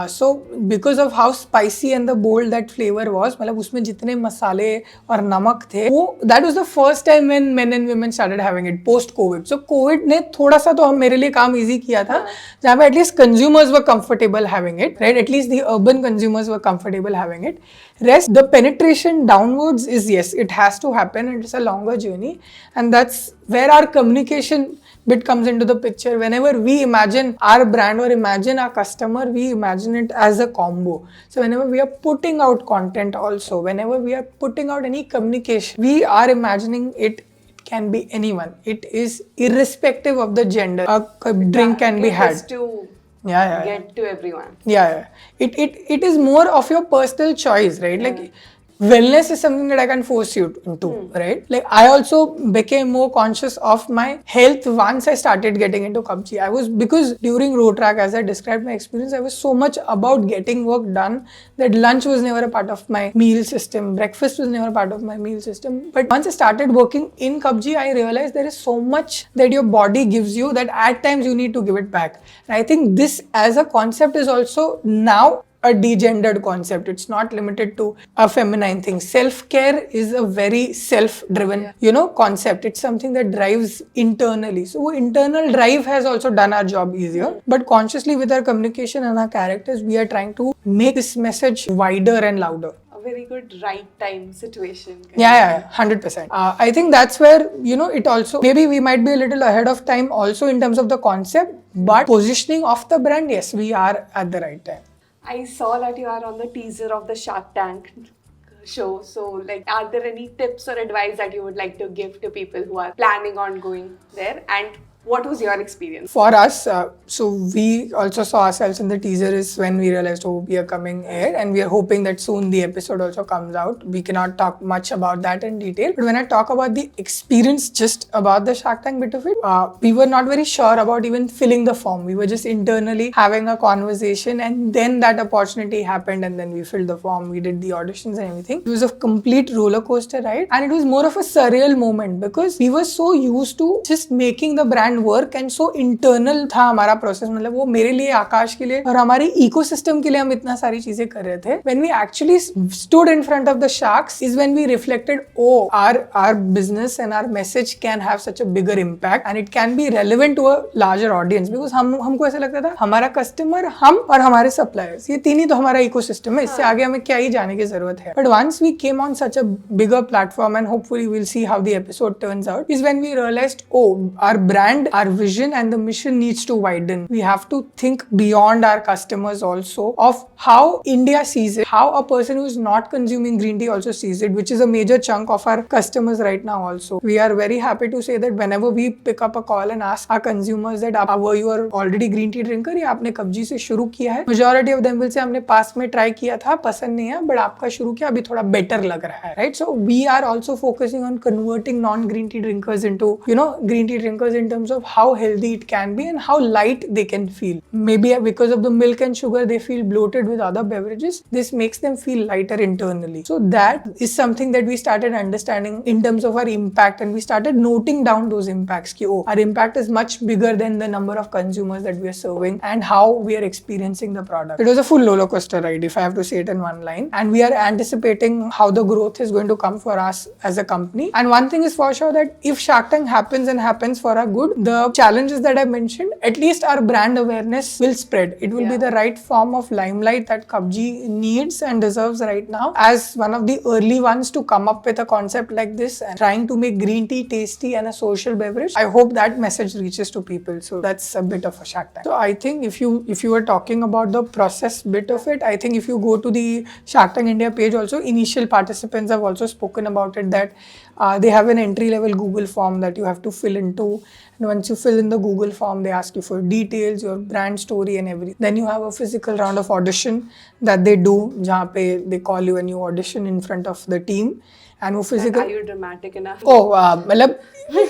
So because of how spicy and the bold that flavor was, मतलब उसमें जितने मसाले और नमक थे, वो that was the first time when men and women started having it post COVID. So COVID ने थोड़ा सा तो हम मेरे लिए काम easy किया था, जहाँ पे at least consumers were comfortable having it, right? At least the urban consumers were comfortable having it. Rest, the penetration downwards is yes, it has to happen and it's a longer journey, and that's where our communication bit comes into the picture. Whenever we imagine our brand or imagine our customer, we imagine it as a combo. So whenever we are putting out content also, whenever we are putting out any communication, we are imagining it can be anyone. It is irrespective of the gender. A drink can be had. Just to Yeah. get to everyone. Yeah. It is more of your personal choice, right? Like wellness is something that I can force you into, right? Like I also became more conscious of my health once I started getting into KUBGI. Because during road track, as I described my experience, I was so much about getting work done that lunch was never a part of my meal system, breakfast was never part of my meal system. But once I started working in KUBGI, I realized there is so much that your body gives you that at times you need to give it back. And I think this as a concept is also now a degendered concept. It's not limited to a feminine thing. Self-care is a very self-driven, concept. It's something that drives internally. So internal drive has also done our job easier. But consciously with our communication and our characters, we are trying to make this message wider and louder. A very good right time situation. Yeah, 100%. I think that's where, it also, maybe we might be a little ahead of time also in terms of the concept, but positioning of the brand, yes, we are at the right time. I saw that you are on the teaser of the Shark Tank show. So, like, are there any tips or advice that you would like to give to people who are planning on going there? And What was your experience? For us, so we also saw ourselves in the teaser is when we realized, oh, we are coming here, and we are hoping that soon the episode also comes out. We cannot talk much about that in detail, but when I talk about the experience just about the Shark Tank bit of it, we were not very sure about even filling the form. We were just internally having a conversation, and then that opportunity happened, and then we filled the form, we did the auditions and everything. It was a complete roller coaster ride, and it was more of a surreal moment because we were so used to just making the brand work and so internal था हमारा process, मतलब वो मेरे लिए, आकाश के लिए और हमारे इकोसिस्टम के लिए हम इतना सारी चीजें कर रहे थे. When we actually stood in front of the sharks is when we reflected, oh, our business and our message can have such a bigger impact and it can be relevant to a larger audience, because हमको ऐसा लगता था हमारा customer, हम और हमारे suppliers, ये तीन ही तो हमारा इकोसिस्टम है, इससे आगे हमें क्या ही जाने की जरूरत है. But once we came on such a bigger platform, and hopefully we'll see how the episode turns out, is when we realized, oh, our brand, our vision and the mission needs to widen. We have to think beyond our customers also, of how India sees it, how a person who is not consuming green tea also sees it, which is a major chunk of our customers right now also. We are very happy to say that whenever we pick up a call and ask our consumers that were you are already green tea drinker या आपने कब्जी से शुरू किया है, majority of them will say हमने पास में try किया था, पसंद नहीं है, बट आपका शुरू किया अभी थोड़ा बेटर लग रहा है, right? So we are also focusing on converting non-green tea drinkers into, green tea drinkers in terms of how healthy it can be and how light they can feel. Maybe because of the milk and sugar they feel bloated with other beverages, this makes them feel lighter internally. So that is something that we started understanding in terms of our impact, and we started noting down those impacts. Our impact is much bigger than the number of consumers that we are serving and how we are experiencing the product. It was a full roller coaster ride, if I have to say it in one line, and we are anticipating how the growth is going to come for us as a company. And one thing is for sure, that if Shark Tank happens and happens for our good, the challenges that I mentioned, at least our brand awareness will spread. It will be the right form of limelight that Kabji needs and deserves right now, as one of the early ones to come up with a concept like this and trying to make green tea tasty and a social beverage. I hope that message reaches to people. So that's a bit of a Shark Tank. So I think if you were talking about the process bit of it, I think if you go to the Shark Tank India page also, initial participants have also spoken about it, that they have an entry level Google form that you have to fill into. And once you fill in the Google form, they ask you for details, your brand story and everything. Then you have a physical round of audition that they do, जहाँ पे they call you and you audition in front of the team. And वो physical. Are you dramatic enough? Oh, मतलब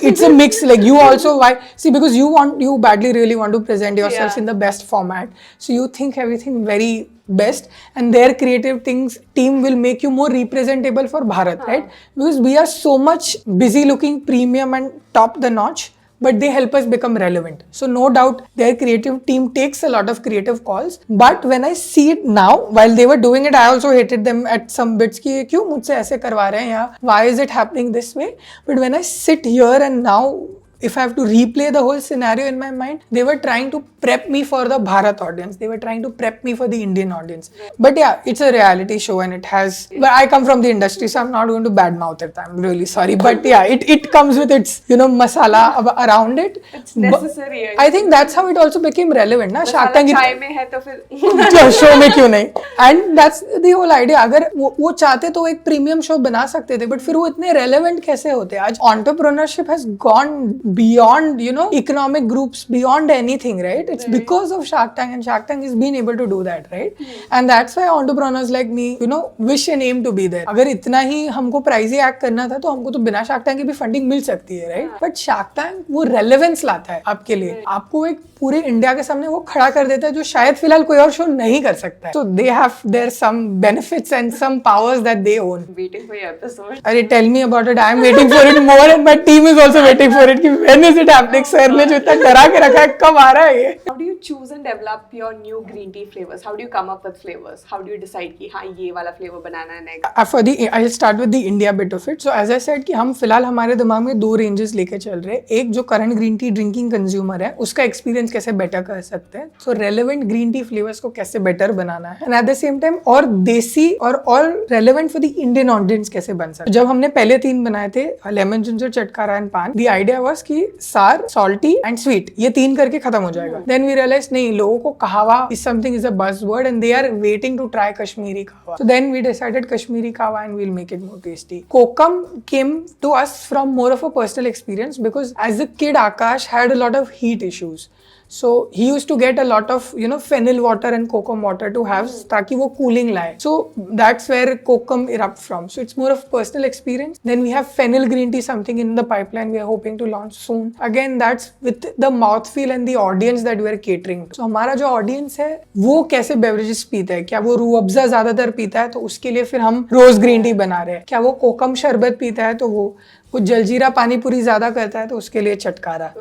it's a mix. Like you also, why? See, because you badly really want to present yourself in the best format. So you think everything very best, and their creative team will make you more representable for Bharat, right? Because we are so much busy looking premium and top the notch, but they help us become relevant. So no doubt their creative team takes a lot of creative calls. But when I see it now, while they were doing it, I also hated them at some bits कि क्यों मुझसे ऐसे करवा रहे हैं, या why is it happening this way? But when I sit here and now, if I have to replay the whole scenario in my mind, they were trying to prep me for the Bharat audience. They were trying to prep me for the Indian audience. But yeah, it's a reality show and it has... But I come from the industry, so I'm not going to badmouth it. I'm really sorry. But yeah, it comes with its, masala around it. It's necessary. I think that's how it also became relevant. Na? Shark Tank चाय में है तो फिर show में क्यों नहीं? And that's the whole idea. अगर वो चाहते तो एक premium show बना सकते थे, but फिर वो इतने relevant कैसे होते? आज entrepreneurship has gone beyond, economic groups, beyond anything, right? It's because of Shark Tank, and Shark Tank has been able to do that, right? And that's why entrepreneurs like me, wish and aim to be there. अगर इतना ही हमको pricey act करना था, तो हमको तो बिना Shark Tank के भी funding मिल सकती है, right? But Shark Tank वो relevance लाता है आपके लिए, आपको एक पूरे इंडिया के सामने वो खड़ा कर देता है, जो शायद फिलहाल कोई और शो नहीं कर सकता है. So they have their some benefits and some powers that they own. Waiting for your episode. अरे tell me about it. I am waiting for it more, and my team is also waiting for it. When is it happening? Sir ने जो इतना डरा के रखा है, कब आ रहा है ये? How do you choose and develop your new green tea flavors? How do you come up with flavors? How do you decide कि हाँ ये वाला flavor बनाना है next? I'll start with the India bit of it. So as I said कि हम फिलहाल हमारे दिमाग में 2 ranges लेके चल रहे हैं. एक जो current green tea drinking consumer है, उसका experience कैसे better कर सकते हैं. So relevant green tea flavors को कैसे better बनाना है. And at the same time और देसी और relevant for the Indian audience कैसे बन सकते हैं. जब हमने पहले 3 बनाए थे, lemon ginger, चटकारा and पान, the idea was कि सार, salty and sweet ये 3 करके खत्म हो जाएगा. Then we realized नहीं, लोगों को कहवा is something is a buzzword and they are waiting to try Kashmiri kahwa. So then we decided Kashmiri kahwa and we'll make it more tasty. Kokum came to us from more of a personal experience because as a kid Akash had a lot of heat issues. So he used to get a lot of fennel water and kokum water to have ताकि वो cooling लाए. So that's where kokum erupt from. So it's more of personal experience. Then we have fennel green tea, something in the pipeline we are hoping to launch soon. Again that's with the mouthfeel and the audience that we are catering to. So हमारा जो audience है वो कैसे beverages पीता है, क्या वो रूह अफ़ज़ा ज़्यादातर पीता है तो उसके लिए फिर हम रोज ग्रीन टी बना रहे हैं, क्या वो कोकम शरबत पीता है तो वो जलजीरा पानी पूरी ज्यादा करता है तो उसके लिए चटकारा.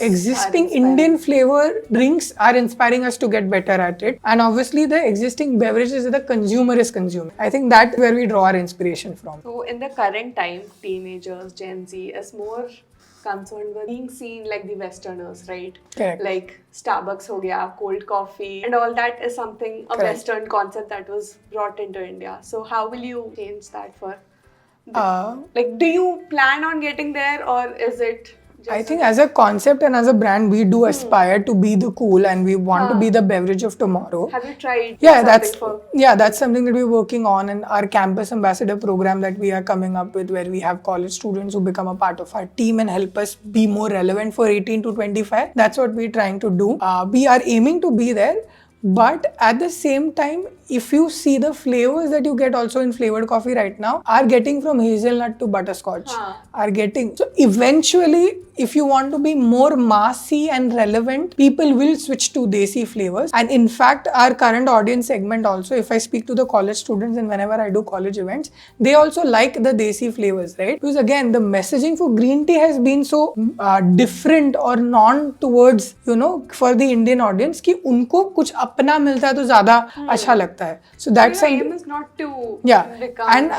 Existing Indian flavor drinks are inspiring us to get better at it, and obviously the existing beverages that the consumer is consuming. I think that's where we draw our inspiration from. So in the current time, teenagers, Gen Z is more concerned with being seen like the Westerners, right? Correct. Like Starbucks ho gaya, cold coffee, and all that is something a Correct. Western concept that was brought into India. So how will you change that for? Like, do you plan on getting there, or is it just I think as a concept and as a brand, we do aspire to be the cool and we want to be the beverage of tomorrow. Have you tried? That's something that we're working on, and our campus ambassador program that we are coming up with, where we have college students who become a part of our team and help us be more relevant for 18 to 25. That's what we're trying to do. We are aiming to be there. But at the same time, if you see the flavors that you get also in flavored coffee right now are getting from hazelnut to butterscotch. So eventually, if you want to be more massy and relevant, people will switch to desi flavors. And in fact, our current audience segment also, if I speak to the college students and whenever I do college events, they also like the desi flavors, right? Because again, the messaging for green tea has been so different or non towards, for the Indian audience कि उनको कुछ अपना मिलता है तो ज़्यादा अच्छा लगता है. So that's your aim is not to become and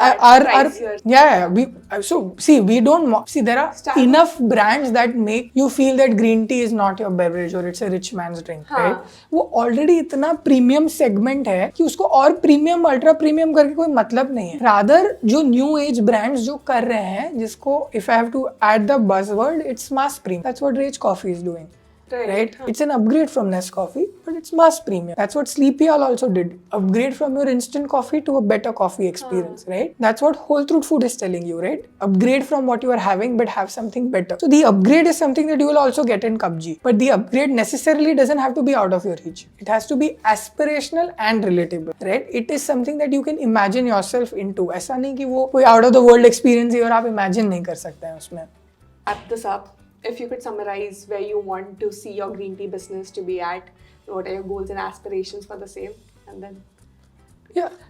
we don't there are enough brands that make you feel that green tea is not your beverage or it's a rich man's drink, right? वो already इतना premium segment है कि उसको और premium ultra premium करके कोई मतलब नहीं है. Rather जो new age brands जो कर रहे हैं, जिसको if I have to add the buzzword, it's mass premium. That's what Rage Coffee is doing. Right? It's an upgrade from Nescoffee, but it's mass premium. That's what Sleepy Owl also did. Upgrade from your instant coffee to a better coffee experience, right? That's what Whole Truth Food is telling you, right? Upgrade from what you are having, but have something better. So the upgrade is something that you will also get in Kabji. But the upgrade necessarily doesn't have to be out of your reach. It has to be aspirational and relatable, right? It is something that you can imagine yourself into. ऐसा नहीं कि वो कोई out of the world experience है और आप imagine नहीं कर सकते हैं उसमें. Wrap this up. If you could summarize where you want to see your green tea business to be at, what are your goals and aspirations for the same, and then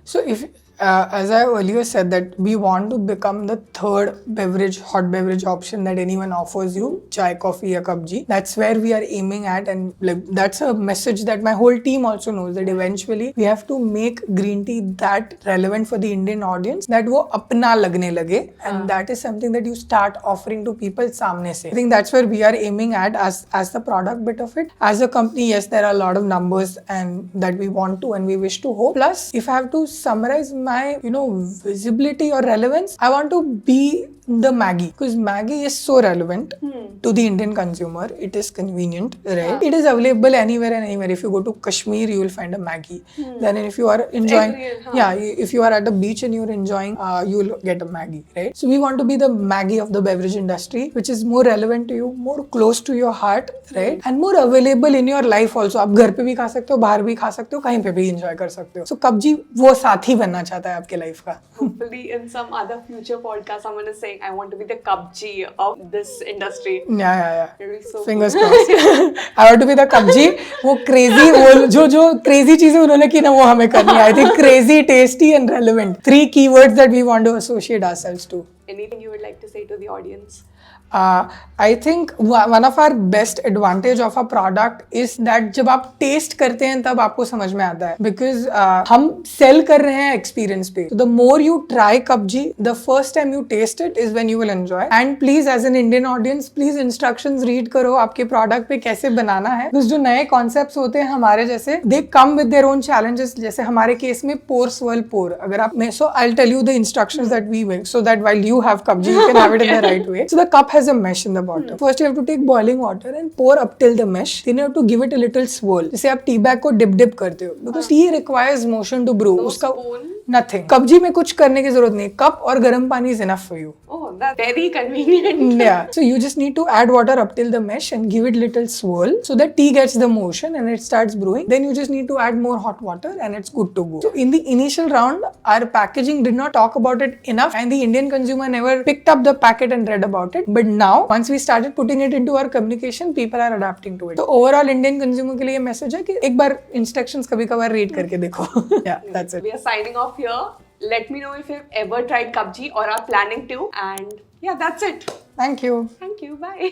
so if as I earlier said that we want to become the third hot beverage option that anyone offers you, chai, coffee or kabji. That's where we are aiming at, and that's a message that my whole team also knows, that eventually we have to make green tea that relevant for the Indian audience that वो अपना लगने लगे, and that is something that you start offering to people सामने से. I think that's where we are aiming at as the product bit of it. As a company, yes, there are a lot of numbers and that we want to and we wish to hope. Plus, if I have to summarize my visibility or relevance, I want to be the Maggi, because Maggi is so relevant to the Indian consumer. It is convenient, right? It is available anywhere and anywhere. If you go to Kashmir, you will find a Maggi. Then if you are enjoying, if you are at the beach and you're enjoying, you will get a Maggi, right? So we want to be the Maggi of the beverage industry, which is more relevant to you, more close to your heart, right? And more available in your life also. आप घर पे भी खा सकते हो, बाहर भी खा सकते हो, कहीं पे भी enjoy कर सकते हो. So कब्जी वो साथी बनना चाहता है आपके life का. Hopefully in some other future podcast, someone is saying, I want to be the Kabji of this industry. Yeah. So Fingers crossed. I want to be the Kabji. वो crazy, वो जो crazy चीजें उन्होंने की ना वो हमें करनी है. I think crazy, tasty and relevant. 3 keywords that we want to associate ourselves to. Anything you would like to say to the audience? I think one of our best advantage of a product is that जब आप test करते हैं तब आपको समझ में आता है, because हम सेल कर रहे हैं एक्सपीरियंस पे. So the more you try Kabji, the first time you taste it is when you will enjoy. And please, as an Indian audience, please instructions read करो आपके प्रोडक्ट पे कैसे बनाना है. Because जो नए कॉन्सेप्ट्स होते हैं हमारे जैसे, they come with their own challenges. जैसे हमारे केस में pour swirl pour. अगर आप so I'll tell you the instructions that we will, so that while you have Kabji, you can have it in the right way. So the cup has a mesh in the bottom. First you have to take boiling water and pour up till the mesh. Then you have to give it a little swirl. जैसे आप tea bag को dip करते हो, because tea requires motion to brew. उसका spoon? nothing. कब्जी में कुछ करने की जरूरत नहीं. कप और गर्म पानी is enough for you. Oh, that's very convenient. Yeah. So you just need to add water up till the mesh and give it little swirl so that tea gets the motion and it starts brewing. Then you just need to add more hot water and it's good to go. So in the initial round, our packaging did not talk about it enough and the Indian consumer never picked up the packet and read about it. But now, once we started putting it into our communication, people are adapting to it. So overall Indian consumer के लिए message है कि एक बार instructions कभी कभार read करके देखो. Yeah, that's it. We are signing off here. Let me know if you've ever tried Kabji or are planning to. And yeah, that's it. Thank you. Thank you. Bye.